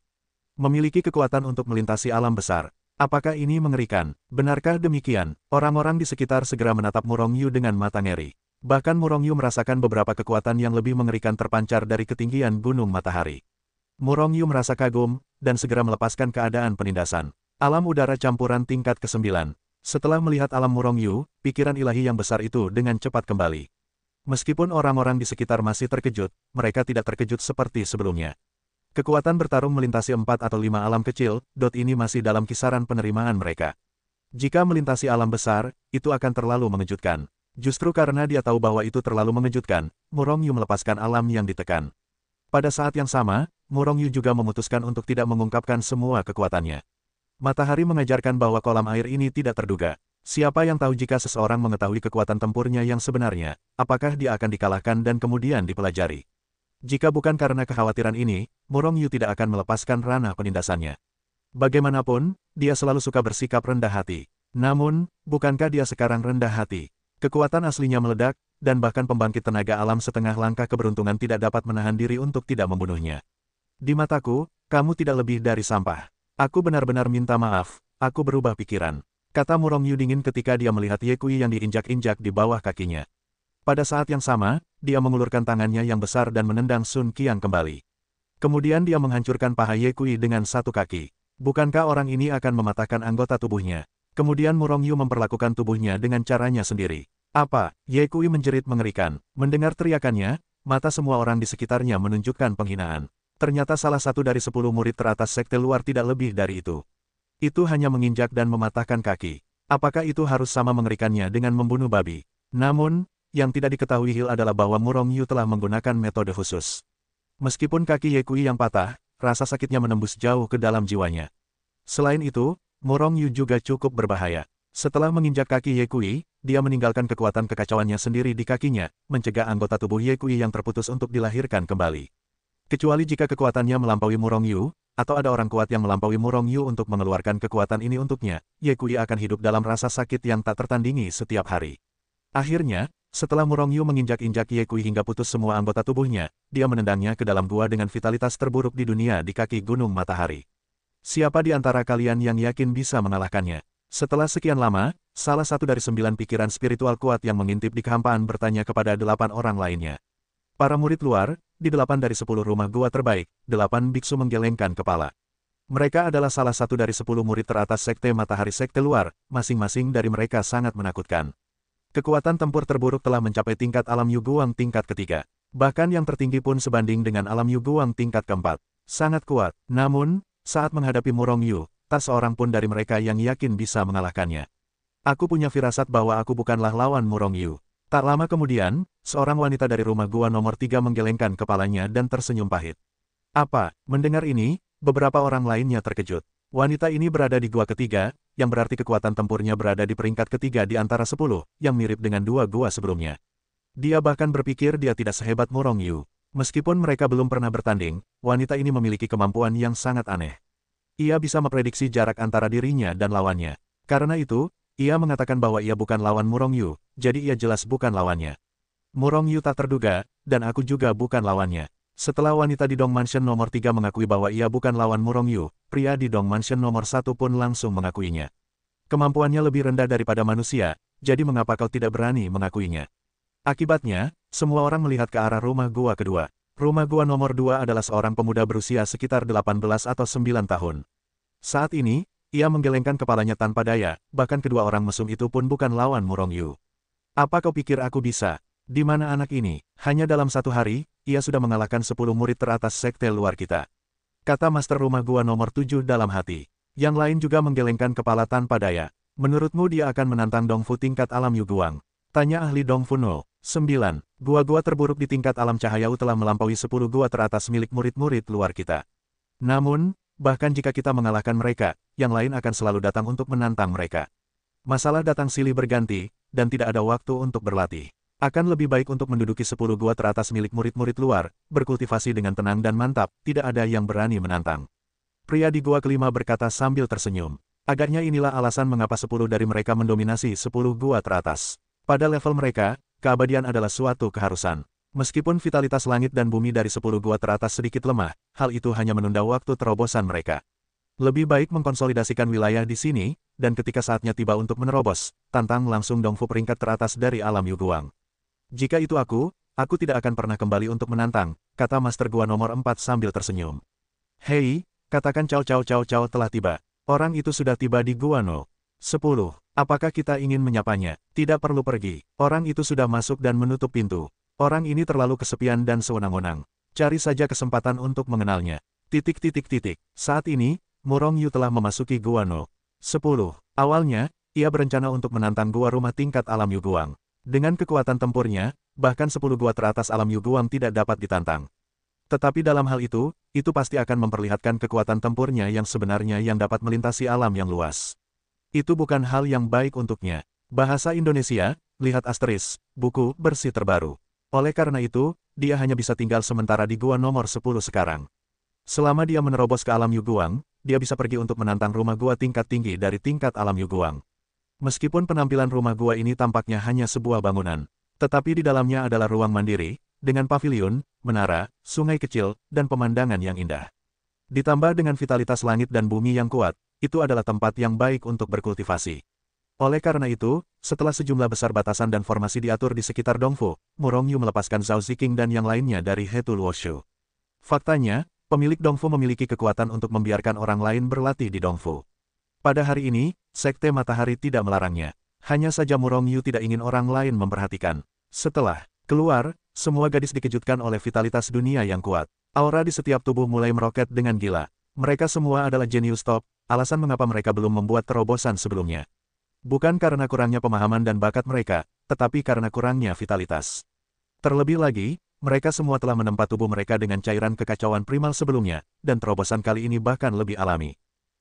Memiliki kekuatan untuk melintasi alam besar. Apakah ini mengerikan? Benarkah demikian? Orang-orang di sekitar segera menatap Murong Yu dengan mata ngeri. Bahkan Murong Yu merasakan beberapa kekuatan yang lebih mengerikan terpancar dari ketinggian Gunung Matahari. Murong Yu merasa kagum, dan segera melepaskan keadaan penindasan. Alam udara campuran tingkat ke-9. Setelah melihat alam Murong Yu, pikiran ilahi yang besar itu dengan cepat kembali. Meskipun orang-orang di sekitar masih terkejut, mereka tidak terkejut seperti sebelumnya. Kekuatan bertarung melintasi 4 atau 5 alam kecil, ini masih dalam kisaran penerimaan mereka. Jika melintasi alam besar, itu akan terlalu mengejutkan. Justru karena dia tahu bahwa itu terlalu mengejutkan, Murong Yu melepaskan alam yang ditekan. Pada saat yang sama, Murong Yu juga memutuskan untuk tidak mengungkapkan semua kekuatannya. Matahari mengajarkan bahwa kolam air ini tidak terduga. Siapa yang tahu jika seseorang mengetahui kekuatan tempurnya yang sebenarnya, apakah dia akan dikalahkan dan kemudian dipelajari. Jika bukan karena kekhawatiran ini, Murong Yu tidak akan melepaskan ranah penindasannya. Bagaimanapun, dia selalu suka bersikap rendah hati. Namun, bukankah dia sekarang rendah hati? Kekuatan aslinya meledak, dan bahkan pembangkit tenaga alam setengah langkah keberuntungan tidak dapat menahan diri untuk tidak membunuhnya. Di mataku, kamu tidak lebih dari sampah. Aku benar-benar minta maaf, aku berubah pikiran. Kata Murong Yu dingin ketika dia melihat Ye Kui yang diinjak-injak di bawah kakinya. Pada saat yang sama, dia mengulurkan tangannya yang besar dan menendang Sun Qiang kembali. Kemudian dia menghancurkan paha Ye Kui dengan satu kaki. Bukankah orang ini akan mematahkan anggota tubuhnya? Kemudian Murong Yu memperlakukan tubuhnya dengan caranya sendiri. Apa? Ye Kui menjerit mengerikan. Mendengar teriakannya, mata semua orang di sekitarnya menunjukkan penghinaan. Ternyata salah satu dari 10 murid teratas sekte luar tidak lebih dari itu. Itu hanya menginjak dan mematahkan kaki. Apakah itu harus sama mengerikannya dengan membunuh babi? Namun, yang tidak diketahui Hill adalah bahwa Murong Yu telah menggunakan metode khusus. Meskipun kaki Ye Kui yang patah, rasa sakitnya menembus jauh ke dalam jiwanya. Selain itu, Murong Yu juga cukup berbahaya. Setelah menginjak kaki Ye Kui, dia meninggalkan kekuatan kekacauannya sendiri di kakinya, mencegah anggota tubuh Ye Kui yang terputus untuk dilahirkan kembali. Kecuali jika kekuatannya melampaui Murong Yu, atau ada orang kuat yang melampaui Murong Yu untuk mengeluarkan kekuatan ini untuknya, Ye Kui akan hidup dalam rasa sakit yang tak tertandingi setiap hari. Akhirnya, setelah Murong Yu menginjak-injak Ye Kui hingga putus semua anggota tubuhnya, dia menendangnya ke dalam gua dengan vitalitas terburuk di dunia di kaki Gunung Matahari. Siapa di antara kalian yang yakin bisa mengalahkannya? Setelah sekian lama, salah satu dari 9 pikiran spiritual kuat yang mengintip di kehampaan bertanya kepada 8 orang lainnya. Para murid luar, di 8 dari 10 rumah gua terbaik, 8 biksu menggelengkan kepala. Mereka adalah salah satu dari 10 murid teratas Sekte Matahari Sekte Luar, masing-masing dari mereka sangat menakutkan. Kekuatan tempur terburuk telah mencapai tingkat alam Yu Guang tingkat ketiga. Bahkan yang tertinggi pun sebanding dengan alam Yu Guang tingkat keempat. Sangat kuat, namun, saat menghadapi Murong Yu, tak seorang pun dari mereka yang yakin bisa mengalahkannya. Aku punya firasat bahwa aku bukanlah lawan Murong Yu. Tak lama kemudian, seorang wanita dari rumah gua nomor 3 menggelengkan kepalanya dan tersenyum pahit. Apa? Mendengar ini, beberapa orang lainnya terkejut. Wanita ini berada di gua ketiga, yang berarti kekuatan tempurnya berada di peringkat ketiga di antara 10, yang mirip dengan 2 gua sebelumnya. Dia bahkan berpikir dia tidak sehebat Murong Yu. Meskipun mereka belum pernah bertanding, wanita ini memiliki kemampuan yang sangat aneh. Ia bisa memprediksi jarak antara dirinya dan lawannya. Karena itu, ia mengatakan bahwa ia bukan lawan Murong Yu, jadi ia jelas bukan lawannya. Murong Yu tak terduga, dan aku juga bukan lawannya. Setelah wanita di Dong Mansion nomor 3 mengakui bahwa ia bukan lawan Murong Yu, pria di Dong Mansion nomor 1 pun langsung mengakuinya. Kemampuannya lebih rendah daripada manusia, jadi mengapa kau tidak berani mengakuinya? Akibatnya, semua orang melihat ke arah rumah gua kedua. Rumah gua nomor 2 adalah seorang pemuda berusia sekitar 18 atau 9 tahun. Saat ini, ia menggelengkan kepalanya tanpa daya, bahkan kedua orang mesum itu pun bukan lawan Murong Yu. Apa kau pikir aku bisa? Di mana anak ini? Hanya dalam 1 hari, ia sudah mengalahkan 10 murid teratas sekte luar kita. Kata master rumah gua nomor 7 dalam hati. Yang lain juga menggelengkan kepala tanpa daya. Menurutmu dia akan menantang Dongfu tingkat alam Yu Guang? Tanya ahli Dongfu 9. Gua-gua terburuk di tingkat alam cahaya telah melampaui 10 gua teratas milik murid-murid luar kita. Namun, bahkan jika kita mengalahkan mereka, yang lain akan selalu datang untuk menantang mereka. Masalah datang silih berganti, dan tidak ada waktu untuk berlatih. Akan lebih baik untuk menduduki 10 gua teratas milik murid-murid luar, berkultivasi dengan tenang dan mantap, tidak ada yang berani menantang. Pria di gua kelima berkata sambil tersenyum. Agaknya inilah alasan mengapa 10 dari mereka mendominasi 10 gua teratas. Pada level mereka, keabadian adalah suatu keharusan. Meskipun vitalitas langit dan bumi dari 10 gua teratas sedikit lemah, hal itu hanya menunda waktu terobosan mereka. Lebih baik mengkonsolidasikan wilayah di sini, dan ketika saatnya tiba untuk menerobos, tantang langsung Dongfu peringkat teratas dari alam Yu Guang. Jika itu aku tidak akan pernah kembali untuk menantang, kata Master Gua nomor 4 sambil tersenyum. Hei, katakan Cao Cao Cao Cao telah tiba. Orang itu sudah tiba di Gua No. 10. Apakah kita ingin menyapanya? Tidak perlu pergi. Orang itu sudah masuk dan menutup pintu. Orang ini terlalu kesepian dan sewenang-wenang. Cari saja kesempatan untuk mengenalnya. Saat ini, Murong Yu telah memasuki Gua No. 10. Awalnya, ia berencana untuk menantang gua rumah tingkat alam Yu Guang. Dengan kekuatan tempurnya, bahkan 10 gua teratas alam Yu Guang tidak dapat ditantang. Tetapi dalam hal itu pasti akan memperlihatkan kekuatan tempurnya yang sebenarnya yang dapat melintasi alam yang luas. Itu bukan hal yang baik untuknya. Bahasa Indonesia, lihat asterisk, buku bersih terbaru. Oleh karena itu, dia hanya bisa tinggal sementara di gua nomor 10 sekarang. Selama dia menerobos ke alam Yu Guang, dia bisa pergi untuk menantang rumah gua tingkat tinggi dari tingkat alam Yu Guang. Meskipun penampilan rumah gua ini tampaknya hanya sebuah bangunan, tetapi di dalamnya adalah ruang mandiri, dengan pavilion, menara, sungai kecil, dan pemandangan yang indah. Ditambah dengan vitalitas langit dan bumi yang kuat, itu adalah tempat yang baik untuk berkultivasi. Oleh karena itu, setelah sejumlah besar batasan dan formasi diatur di sekitar Dongfu, Murong Yu melepaskan Zhao Ziqing dan yang lainnya dari Hetu Luoshu. Faktanya, pemilik Dongfu memiliki kekuatan untuk membiarkan orang lain berlatih di Dongfu. Pada hari ini, Sekte Matahari tidak melarangnya. Hanya saja Murong Yu tidak ingin orang lain memperhatikan. Setelah keluar, semua gadis dikejutkan oleh vitalitas dunia yang kuat. Aura di setiap tubuh mulai meroket dengan gila. Mereka semua adalah jenius top, alasan mengapa mereka belum membuat terobosan sebelumnya. Bukan karena kurangnya pemahaman dan bakat mereka, tetapi karena kurangnya vitalitas. Terlebih lagi, mereka semua telah menempa tubuh mereka dengan cairan kekacauan primal sebelumnya, dan terobosan kali ini bahkan lebih alami.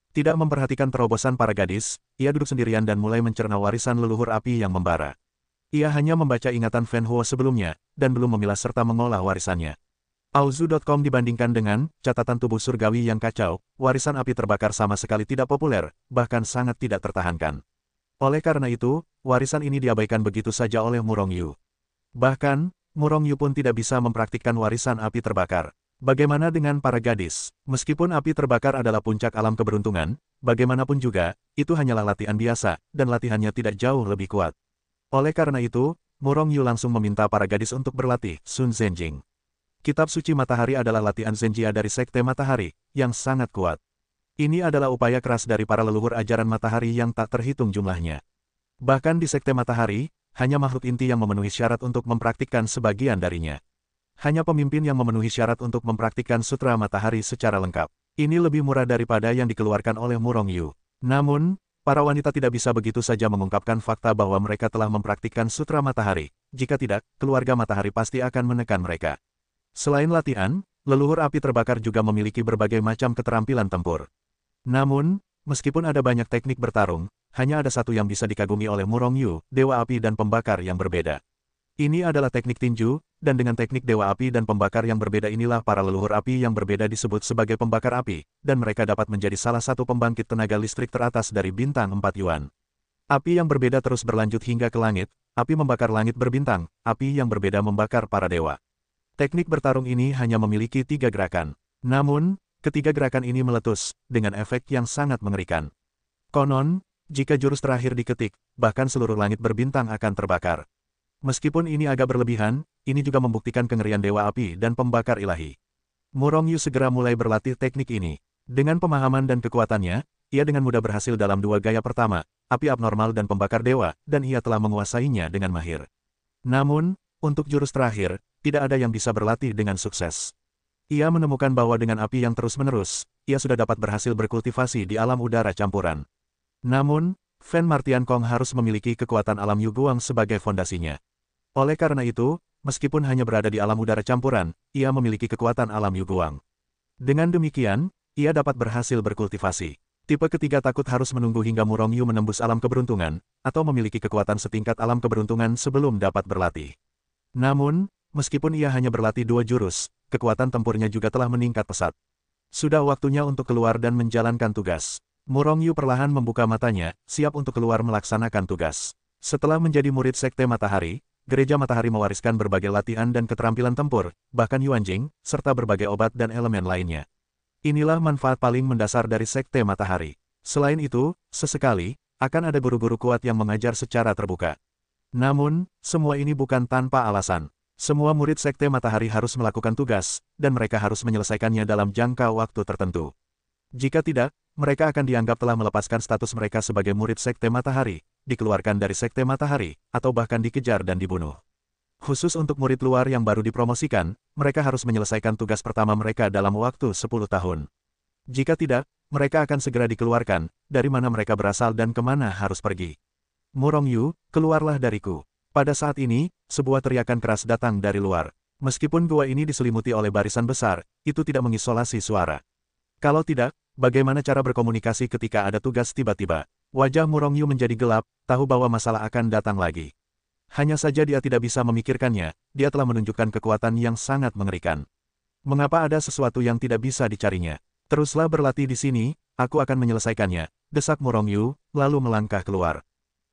Tidak memperhatikan terobosan para gadis, ia duduk sendirian dan mulai mencerna warisan leluhur api yang membara. Ia hanya membaca ingatan Fen Huo sebelumnya, dan belum memilah serta mengolah warisannya. Auzu.com dibandingkan dengan catatan tubuh surgawi yang kacau, warisan api terbakar sama sekali tidak populer, bahkan sangat tidak tertahankan. Oleh karena itu, warisan ini diabaikan begitu saja oleh Murong Yu. Bahkan, Murong Yu pun tidak bisa mempraktikkan warisan api terbakar. Bagaimana dengan para gadis? Meskipun api terbakar adalah puncak alam keberuntungan, bagaimanapun juga, itu hanyalah latihan biasa, dan latihannya tidak jauh lebih kuat. Oleh karena itu, Murong Yu langsung meminta para gadis untuk berlatih Sun Zhenjing. Kitab suci matahari adalah latihan Zenjia dari Sekte Matahari, yang sangat kuat. Ini adalah upaya keras dari para leluhur ajaran matahari yang tak terhitung jumlahnya. Bahkan di Sekte Matahari, hanya makhluk inti yang memenuhi syarat untuk mempraktikkan sebagian darinya. Hanya pemimpin yang memenuhi syarat untuk mempraktikkan sutra matahari secara lengkap. Ini lebih murah daripada yang dikeluarkan oleh Murong Yu. Namun, para wanita tidak bisa begitu saja mengungkapkan fakta bahwa mereka telah mempraktikkan sutra matahari. Jika tidak, keluarga matahari pasti akan menekan mereka. Selain latihan, leluhur api terbakar juga memiliki berbagai macam keterampilan tempur. Namun, meskipun ada banyak teknik bertarung, hanya ada satu yang bisa dikagumi oleh Murong Yu, Dewa Api dan Pembakar yang berbeda. Ini adalah teknik tinju, dan dengan teknik Dewa Api dan Pembakar yang berbeda inilah para leluhur api yang berbeda disebut sebagai pembakar api, dan mereka dapat menjadi salah satu pembangkit tenaga listrik teratas dari bintang 4 Yuan. Api yang berbeda terus berlanjut hingga ke langit, api membakar langit berbintang, api yang berbeda membakar para dewa. Teknik bertarung ini hanya memiliki 3 gerakan. Namun, ketiga gerakan ini meletus, dengan efek yang sangat mengerikan. Konon, jika jurus terakhir diketik, bahkan seluruh langit berbintang akan terbakar. Meskipun ini agak berlebihan, ini juga membuktikan kengerian Dewa Api dan Pembakar Ilahi. Murong Yu segera mulai berlatih teknik ini. Dengan pemahaman dan kekuatannya, ia dengan mudah berhasil dalam 2 gaya pertama, Api Abnormal dan Pembakar Dewa, dan ia telah menguasainya dengan mahir. Namun, untuk jurus terakhir, tidak ada yang bisa berlatih dengan sukses. Ia menemukan bahwa dengan api yang terus-menerus, ia sudah dapat berhasil berkultivasi di alam udara campuran. Namun, Fan Martian Kong harus memiliki kekuatan alam Yu Guang sebagai fondasinya. Oleh karena itu, meskipun hanya berada di alam udara campuran, ia memiliki kekuatan alam Yu Guang. Dengan demikian, ia dapat berhasil berkultivasi. Tipe ketiga takut harus menunggu hingga Murong Yu menembus alam keberuntungan, atau memiliki kekuatan setingkat alam keberuntungan sebelum dapat berlatih. Namun, meskipun ia hanya berlatih 2 jurus, kekuatan tempurnya juga telah meningkat pesat. Sudah waktunya untuk keluar dan menjalankan tugas. Murong Yu perlahan membuka matanya, siap untuk keluar melaksanakan tugas. Setelah menjadi murid Sekte Matahari, Gereja Matahari mewariskan berbagai latihan dan keterampilan tempur, bahkan Yuanjing, serta berbagai obat dan elemen lainnya. Inilah manfaat paling mendasar dari Sekte Matahari. Selain itu, sesekali, akan ada guru-guru kuat yang mengajar secara terbuka. Namun, semua ini bukan tanpa alasan. Semua murid Sekte Matahari harus melakukan tugas, dan mereka harus menyelesaikannya dalam jangka waktu tertentu. Jika tidak, mereka akan dianggap telah melepaskan status mereka sebagai murid Sekte Matahari, dikeluarkan dari Sekte Matahari, atau bahkan dikejar dan dibunuh. Khusus untuk murid luar yang baru dipromosikan, mereka harus menyelesaikan tugas pertama mereka dalam waktu 10 tahun. Jika tidak, mereka akan segera dikeluarkan, dari mana mereka berasal dan kemana harus pergi. Murong Yu, keluarlah dariku. Pada saat ini, sebuah teriakan keras datang dari luar. Meskipun gua ini diselimuti oleh barisan besar, itu tidak mengisolasi suara. Kalau tidak, bagaimana cara berkomunikasi ketika ada tugas tiba-tiba? Wajah Murong Yu menjadi gelap, tahu bahwa masalah akan datang lagi. Hanya saja dia tidak bisa memikirkannya, dia telah menunjukkan kekuatan yang sangat mengerikan. Mengapa ada sesuatu yang tidak bisa dicarinya? Teruslah berlatih di sini, aku akan menyelesaikannya, desak Murong Yu, lalu melangkah keluar.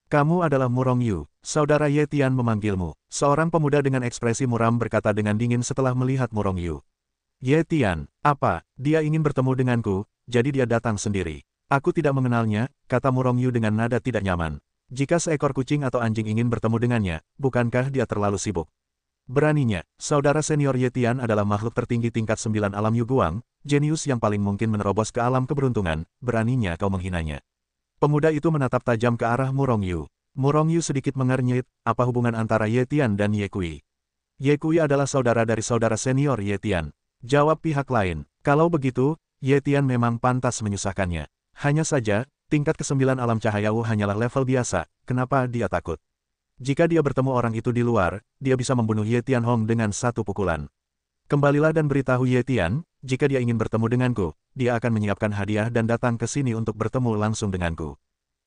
Kamu adalah Murong Yu, saudara Ye Tian memanggilmu. Seorang pemuda dengan ekspresi muram berkata dengan dingin setelah melihat Murong Yu. Ye Tian, apa? Dia ingin bertemu denganku, jadi dia datang sendiri. Aku tidak mengenalnya, kata Murong Yu dengan nada tidak nyaman. Jika seekor kucing atau anjing ingin bertemu dengannya, bukankah dia terlalu sibuk? Beraninya, saudara senior Ye Tian adalah makhluk tertinggi tingkat 9 alam Yu Guang, jenius yang paling mungkin menerobos ke alam keberuntungan, beraninya kau menghinanya. Pemuda itu menatap tajam ke arah Murong Yu. Murong Yu sedikit mengernyit, apa hubungan antara Ye Tian dan Ye Kui? Ye Kui adalah saudara dari saudara senior Ye Tian. Jawab pihak lain. Kalau begitu, Ye Tian memang pantas menyusahkannya. Hanya saja, tingkat ke-9 alam cahaya Wu hanyalah level biasa, kenapa dia takut? Jika dia bertemu orang itu di luar, dia bisa membunuh Ye Tianhong dengan satu pukulan. Kembalilah dan beritahu Ye Tian, jika dia ingin bertemu denganku, dia akan menyiapkan hadiah dan datang ke sini untuk bertemu langsung denganku.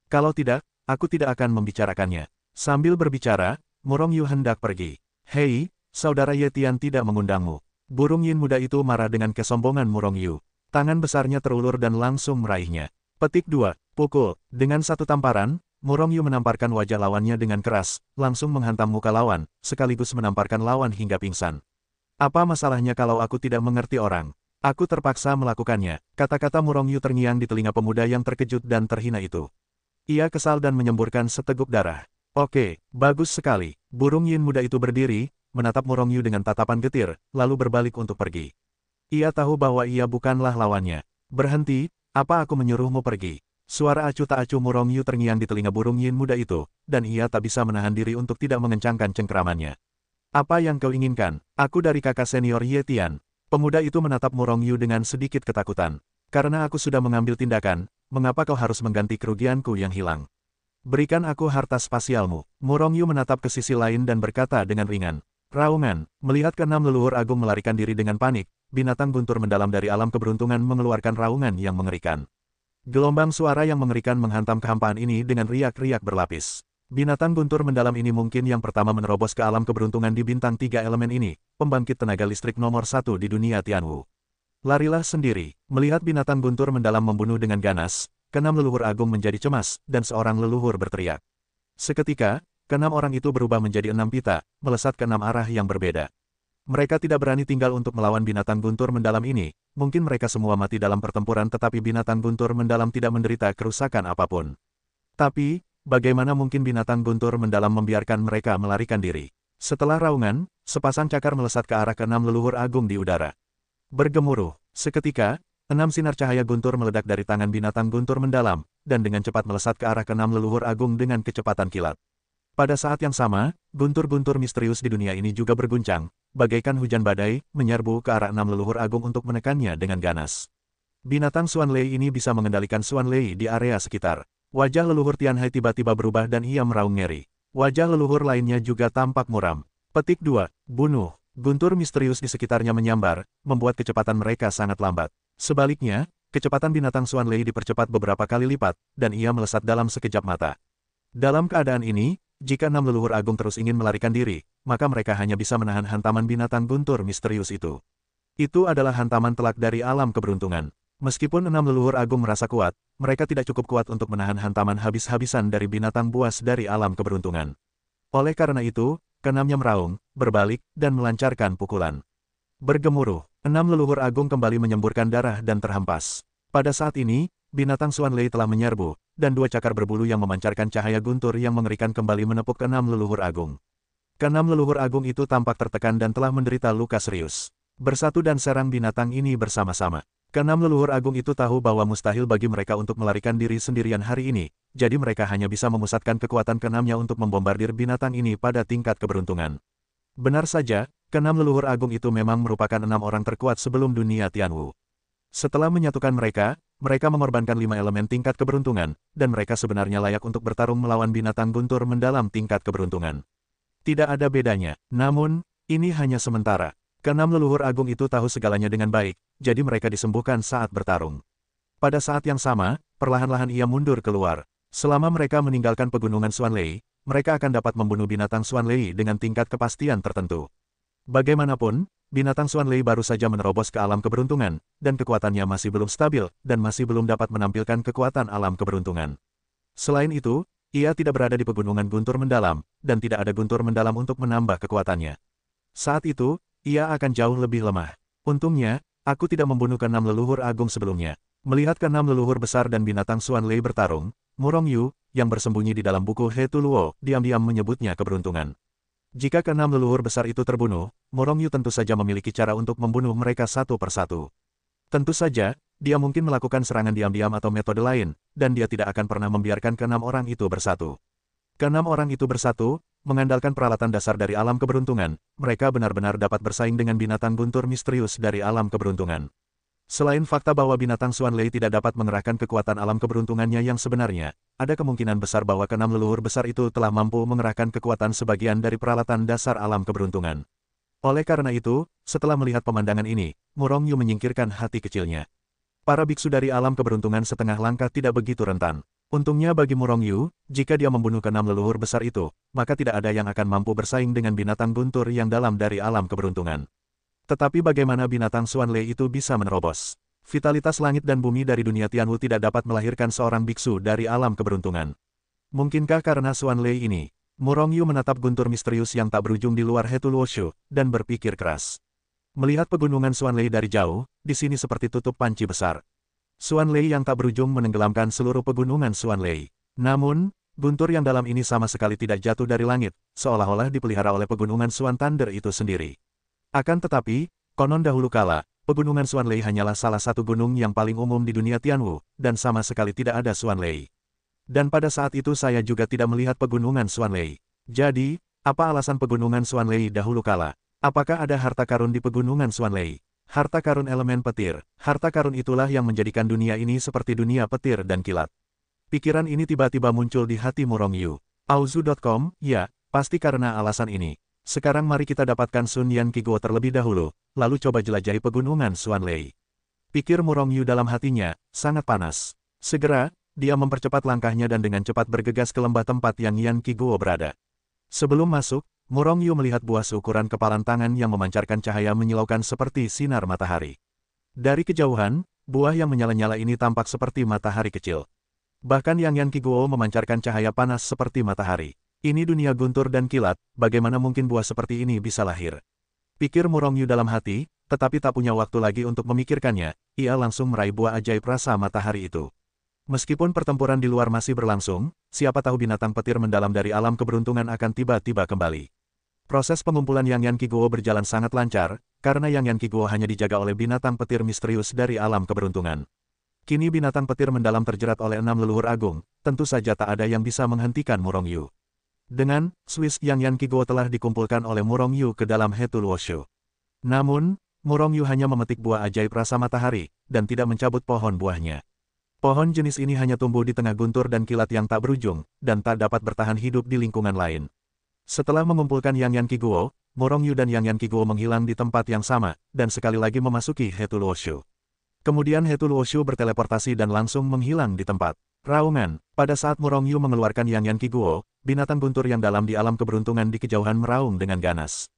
Kalau tidak, aku tidak akan membicarakannya. Sambil berbicara, Murong Yu hendak pergi. Hei, saudara Ye Tian tidak mengundangmu. Burung yin muda itu marah dengan kesombongan Murong Yu. Tangan besarnya terulur dan langsung meraihnya. Petik 2. Pukul. Dengan satu tamparan, Murong Yu menamparkan wajah lawannya dengan keras, langsung menghantam muka lawan, sekaligus menamparkan lawan hingga pingsan. Apa masalahnya kalau aku tidak mengerti orang? Aku terpaksa melakukannya. Kata-kata Murong Yu terngiang di telinga pemuda yang terkejut dan terhina itu. Ia kesal dan menyemburkan seteguk darah. Oke, bagus sekali. Burung yin muda itu berdiri, menatap Murong Yu dengan tatapan getir, lalu berbalik untuk pergi. Ia tahu bahwa ia bukanlah lawannya. Berhenti, apa aku menyuruhmu pergi? Suara acuh tak acuh Murong Yu terngiang di telinga burung yin muda itu, dan ia tak bisa menahan diri untuk tidak mengencangkan cengkeramannya. Apa yang kau inginkan? Aku dari kakak senior Ye Tian. Pemuda itu menatap Murong Yu dengan sedikit ketakutan. Karena aku sudah mengambil tindakan, mengapa kau harus mengganti kerugianku yang hilang? Berikan aku harta spasialmu. Murong Yu menatap ke sisi lain dan berkata dengan ringan. Raungan. Melihat keenam leluhur agung melarikan diri dengan panik, binatang guntur mendalam dari alam keberuntungan mengeluarkan raungan yang mengerikan. Gelombang suara yang mengerikan menghantam kehampaan ini dengan riak-riak berlapis. Binatang guntur mendalam ini mungkin yang pertama menerobos ke alam keberuntungan di bintang 3 elemen ini, pembangkit tenaga listrik nomor 1 di dunia Tianwu. Larilah sendiri. Melihat binatang guntur mendalam membunuh dengan ganas, keenam leluhur agung menjadi cemas, dan seorang leluhur berteriak. Seketika, keenam orang itu berubah menjadi 6 pita, melesat ke 6 arah yang berbeda. Mereka tidak berani tinggal untuk melawan binatang guntur mendalam ini, mungkin mereka semua mati dalam pertempuran tetapi binatang guntur mendalam tidak menderita kerusakan apapun. Tapi, bagaimana mungkin binatang guntur mendalam membiarkan mereka melarikan diri? Setelah raungan, sepasang cakar melesat ke arah keenam leluhur agung di udara. Bergemuruh, seketika, 6 sinar cahaya guntur meledak dari tangan binatang guntur mendalam, dan dengan cepat melesat ke arah keenam leluhur agung dengan kecepatan kilat. Pada saat yang sama, guntur-guntur misterius di dunia ini juga berguncang, bagaikan hujan badai, menyerbu ke arah 6 leluhur agung untuk menekannya dengan ganas. Binatang Xuan Lei ini bisa mengendalikan Xuan Lei di area sekitar. Wajah leluhur Tianhai tiba-tiba berubah dan ia meraung ngeri. Wajah leluhur lainnya juga tampak muram. Petik 2. Bunuh. Guntur misterius di sekitarnya menyambar, membuat kecepatan mereka sangat lambat. Sebaliknya, kecepatan binatang Xuan Lei dipercepat beberapa kali lipat, dan ia melesat dalam sekejap mata. Dalam keadaan ini, jika 6 leluhur agung terus ingin melarikan diri, maka mereka hanya bisa menahan hantaman binatang guntur misterius itu. Itu adalah hantaman telak dari alam keberuntungan. Meskipun 6 leluhur agung merasa kuat, mereka tidak cukup kuat untuk menahan hantaman habis-habisan dari binatang buas dari alam keberuntungan. Oleh karena itu, keenamnya meraung, berbalik, dan melancarkan pukulan. Bergemuruh, 6 leluhur agung kembali menyemburkan darah dan terhempas. Pada saat ini, binatang Xuan Lei telah menyerbu, dan 2 cakar berbulu yang memancarkan cahaya guntur yang mengerikan kembali menepuk ke-6 leluhur agung. Ke-6 leluhur agung itu tampak tertekan dan telah menderita luka serius. Bersatu dan serang binatang ini bersama-sama. Ke-6 leluhur agung itu tahu bahwa mustahil bagi mereka untuk melarikan diri sendirian hari ini, jadi mereka hanya bisa memusatkan kekuatan ke-6-nya untuk membombardir binatang ini pada tingkat keberuntungan. Benar saja, ke-6 leluhur agung itu memang merupakan 6 orang terkuat sebelum dunia Tianwu. Setelah menyatukan mereka mengorbankan 5 elemen tingkat keberuntungan, dan mereka sebenarnya layak untuk bertarung melawan binatang guntur mendalam tingkat keberuntungan. Tidak ada bedanya, namun, ini hanya sementara. Ke-6 leluhur agung itu tahu segalanya dengan baik, jadi mereka disembuhkan saat bertarung. Pada saat yang sama, perlahan-lahan ia mundur keluar. Selama mereka meninggalkan pegunungan Xuan Lei, mereka akan dapat membunuh binatang Xuan Lei dengan tingkat kepastian tertentu. Bagaimanapun, binatang Xuan Lei baru saja menerobos ke alam keberuntungan, dan kekuatannya masih belum stabil, dan masih belum dapat menampilkan kekuatan alam keberuntungan. Selain itu, ia tidak berada di pegunungan guntur mendalam, dan tidak ada guntur mendalam untuk menambah kekuatannya. Saat itu, ia akan jauh lebih lemah. Untungnya, aku tidak membunuh ke-6 leluhur agung sebelumnya. Melihat ke-6 leluhur besar dan binatang Xuan Lei bertarung, Murong Yu, yang bersembunyi di dalam buku He Tu Luo, diam-diam menyebutnya keberuntungan. Jika ke-6 leluhur besar itu terbunuh, Murong Yu tentu saja memiliki cara untuk membunuh mereka satu persatu. Tentu saja, dia mungkin melakukan serangan diam-diam atau metode lain, dan dia tidak akan pernah membiarkan ke-6 orang itu bersatu. Ke-6 orang itu bersatu, mengandalkan peralatan dasar dari alam keberuntungan, mereka benar-benar dapat bersaing dengan binatang guntur misterius dari alam keberuntungan. Selain fakta bahwa binatang Xuan Lei tidak dapat mengerahkan kekuatan alam keberuntungannya yang sebenarnya, ada kemungkinan besar bahwa ke-6 leluhur besar itu telah mampu mengerahkan kekuatan sebagian dari peralatan dasar alam keberuntungan. Oleh karena itu, setelah melihat pemandangan ini, Murong Yu menyingkirkan hati kecilnya. Para biksu dari alam keberuntungan setengah langkah tidak begitu rentan. Untungnya bagi Murong Yu, jika dia membunuh ke-6 leluhur besar itu, maka tidak ada yang akan mampu bersaing dengan binatang guntur yang dalam dari alam keberuntungan. Tetapi bagaimana binatang Xuan Lei itu bisa menerobos? Vitalitas langit dan bumi dari dunia Tianwu tidak dapat melahirkan seorang biksu dari alam keberuntungan. Mungkinkah karena Xuan Lei ini? Murong Yu menatap guntur misterius yang tak berujung di luar Hetu Luoshu, dan berpikir keras. Melihat pegunungan Xuan Lei dari jauh, di sini seperti tutup panci besar. Xuan Lei yang tak berujung menenggelamkan seluruh pegunungan Xuan Lei. Namun, guntur yang dalam ini sama sekali tidak jatuh dari langit, seolah-olah dipelihara oleh pegunungan Xuan Thunder itu sendiri. Akan tetapi, konon dahulu kala, pegunungan Xuan Lei hanyalah salah satu gunung yang paling umum di dunia Tianwu, dan sama sekali tidak ada Xuan Lei. Dan pada saat itu saya juga tidak melihat pegunungan Xuan Lei. Jadi, apa alasan pegunungan Xuan Lei dahulu kala? Apakah ada harta karun di pegunungan Xuan Lei? Harta karun elemen petir. Harta karun itulah yang menjadikan dunia ini seperti dunia petir dan kilat. Pikiran ini tiba-tiba muncul di hati Murong Yu. Auzu.com, ya, pasti karena alasan ini. Sekarang mari kita dapatkan Sun Yan Kiguo terlebih dahulu, lalu coba jelajahi pegunungan Xuan Lei. Pikir Murong Yu dalam hatinya, sangat panas. Segera, dia mempercepat langkahnya dan dengan cepat bergegas ke lembah tempat yang Yan Kiguo berada. Sebelum masuk, Murong Yu melihat buah seukuran kepalan tangan yang memancarkan cahaya menyilaukan seperti sinar matahari. Dari kejauhan, buah yang menyala-nyala ini tampak seperti matahari kecil. Bahkan Yang Yan Kiguo memancarkan cahaya panas seperti matahari. Ini dunia guntur dan kilat, bagaimana mungkin buah seperti ini bisa lahir? Pikir Murong Yu dalam hati, tetapi tak punya waktu lagi untuk memikirkannya, ia langsung meraih buah ajaib rasa matahari itu. Meskipun pertempuran di luar masih berlangsung, siapa tahu binatang petir mendalam dari alam keberuntungan akan tiba-tiba kembali. Proses pengumpulan Yang Yan Kiguo berjalan sangat lancar, karena Yang Yan Kiguo hanya dijaga oleh binatang petir misterius dari alam keberuntungan. Kini binatang petir mendalam terjerat oleh 6 leluhur agung, tentu saja tak ada yang bisa menghentikan Murong Yu. Dengan Swiss Yang Yan Kiguo telah dikumpulkan oleh Murong Yu ke dalam Hetu Luoshu. Namun, Murong Yu hanya memetik buah ajaib rasa matahari, dan tidak mencabut pohon buahnya. Pohon jenis ini hanya tumbuh di tengah guntur dan kilat yang tak berujung, dan tak dapat bertahan hidup di lingkungan lain. Setelah mengumpulkan Yang Yan Kiguo, Murong Yu dan Yang Yan Kiguo menghilang di tempat yang sama, dan sekali lagi memasuki Hetu Luoshu. Kemudian Hetu Luoshu berteleportasi dan langsung menghilang di tempat. Raungan. Pada saat Murong Yu mengeluarkan Yang Yan Kiguo, binatang guntur yang dalam di alam keberuntungan di kejauhan meraung dengan ganas.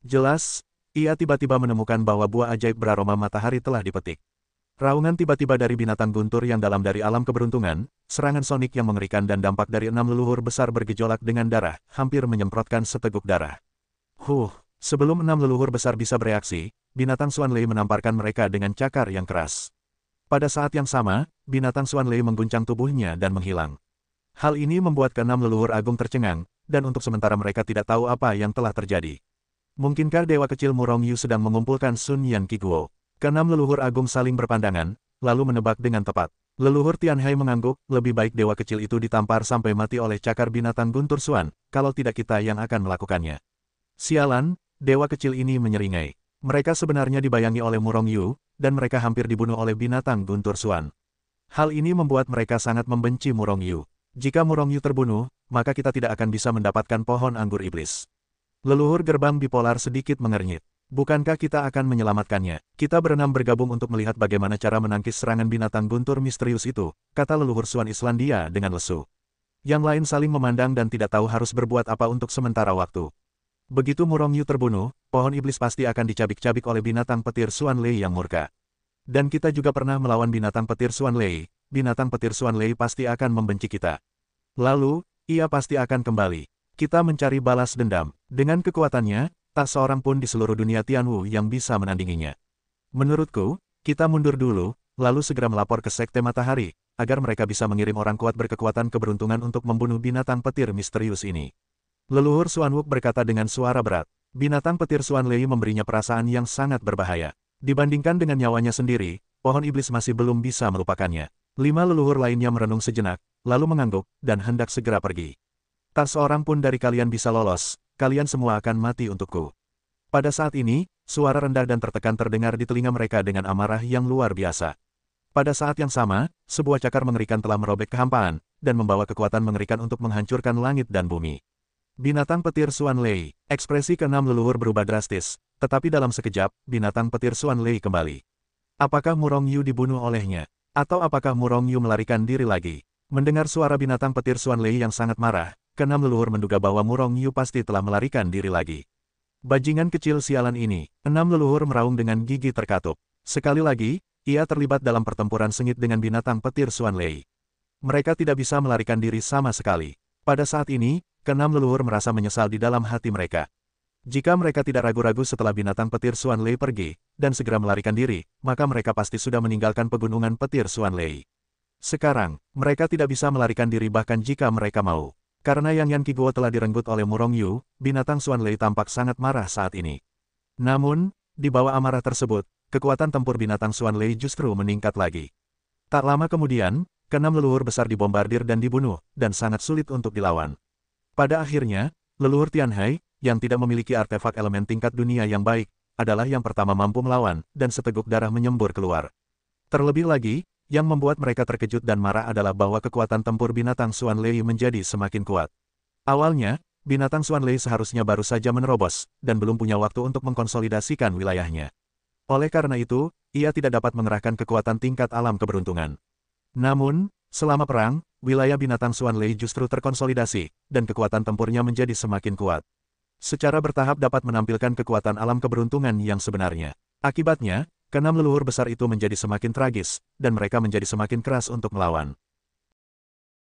Jelas, ia tiba-tiba menemukan bahwa buah ajaib beraroma matahari telah dipetik. Raungan tiba-tiba dari binatang guntur yang dalam dari alam keberuntungan, serangan sonik yang mengerikan dan dampak dari 6 leluhur besar bergejolak dengan darah, hampir menyemprotkan seteguk darah. Sebelum 6 leluhur besar bisa bereaksi, binatang Xuan Lei menamparkan mereka dengan cakar yang keras. Pada saat yang sama, binatang Xuan Lei mengguncang tubuhnya dan menghilang. Hal ini membuat ke-6 leluhur agung tercengang, dan untuk sementara mereka tidak tahu apa yang telah terjadi. Mungkinkah dewa kecil Murong Yu sedang mengumpulkan Sun Yan Kiguo? Ke-6 leluhur agung saling berpandangan, lalu menebak dengan tepat. Leluhur Tianhai mengangguk, lebih baik dewa kecil itu ditampar sampai mati oleh cakar binatang guntur Xuan, kalau tidak kita yang akan melakukannya. Sialan, dewa kecil ini menyeringai. Mereka sebenarnya dibayangi oleh Murong Yu, dan mereka hampir dibunuh oleh binatang guntur Xuan. Hal ini membuat mereka sangat membenci Murong Yu. Jika Murong Yu terbunuh, maka kita tidak akan bisa mendapatkan pohon anggur iblis. Leluhur gerbang bipolar sedikit mengernyit. Bukankah kita akan menyelamatkannya? Kita berenam bergabung untuk melihat bagaimana cara menangkis serangan binatang guntur misterius itu, kata leluhur Xuan Islandia dengan lesu. Yang lain saling memandang dan tidak tahu harus berbuat apa untuk sementara waktu. Begitu Murong Yu terbunuh, pohon iblis pasti akan dicabik-cabik oleh binatang petir Xuan Lei yang murka. Dan kita juga pernah melawan binatang petir Xuan Lei, binatang petir Xuan Lei pasti akan membenci kita. Lalu, ia pasti akan kembali. Kita mencari balas dendam. Dengan kekuatannya, tak seorang pun di seluruh dunia Tianwu yang bisa menandinginya. Menurutku, kita mundur dulu, lalu segera melapor ke Sekte Matahari, agar mereka bisa mengirim orang kuat berkekuatan keberuntungan untuk membunuh binatang petir misterius ini. Leluhur Xuan Wuk berkata dengan suara berat. Binatang petir Xuan Lei memberinya perasaan yang sangat berbahaya. Dibandingkan dengan nyawanya sendiri, pohon iblis masih belum bisa melupakannya. 5 leluhur lainnya merenung sejenak, lalu mengangguk, dan hendak segera pergi. Tak seorang pun dari kalian bisa lolos, kalian semua akan mati untukku. Pada saat ini, suara rendah dan tertekan terdengar di telinga mereka dengan amarah yang luar biasa. Pada saat yang sama, sebuah cakar mengerikan telah merobek kehampaan, dan membawa kekuatan mengerikan untuk menghancurkan langit dan bumi. Binatang petir Xuan Lei. Ekspresi ke-6 leluhur berubah drastis, tetapi dalam sekejap, binatang petir Xuan Lei kembali. Apakah Murong Yu dibunuh olehnya? Atau apakah Murong Yu melarikan diri lagi? Mendengar suara binatang petir Xuan Lei yang sangat marah, ke-6 leluhur menduga bahwa Murong Yu pasti telah melarikan diri lagi. Bajingan kecil sialan ini, 6 leluhur meraung dengan gigi terkatup. Sekali lagi, ia terlibat dalam pertempuran sengit dengan binatang petir Xuanlei. Mereka tidak bisa melarikan diri sama sekali. Pada saat ini, keenam leluhur merasa menyesal di dalam hati mereka. Jika mereka tidak ragu-ragu setelah binatang petir Xuanlei pergi, dan segera melarikan diri, maka mereka pasti sudah meninggalkan pegunungan petir Xuanlei. Sekarang, mereka tidak bisa melarikan diri bahkan jika mereka mau. Karena Yang Yan Qiguo telah direnggut oleh Murong Yu, binatang Xuanlei tampak sangat marah saat ini. Namun, di bawah amarah tersebut, kekuatan tempur binatang Xuanlei justru meningkat lagi. Tak lama kemudian, keenam leluhur besar dibombardir dan dibunuh, dan sangat sulit untuk dilawan. Pada akhirnya, leluhur Tianhai, yang tidak memiliki artefak elemen tingkat dunia yang baik, adalah yang pertama mampu melawan, dan seteguk darah menyembur keluar. Terlebih lagi, yang membuat mereka terkejut dan marah adalah bahwa kekuatan tempur binatang Xuanlei menjadi semakin kuat. Awalnya, binatang Xuanlei seharusnya baru saja menerobos, dan belum punya waktu untuk mengkonsolidasikan wilayahnya. Oleh karena itu, ia tidak dapat mengerahkan kekuatan tingkat alam keberuntungan. Namun, selama perang, wilayah binatang Xuanlei justru terkonsolidasi, dan kekuatan tempurnya menjadi semakin kuat. Secara bertahap dapat menampilkan kekuatan alam keberuntungan yang sebenarnya. Akibatnya, keenam leluhur besar itu menjadi semakin tragis, dan mereka menjadi semakin keras untuk melawan.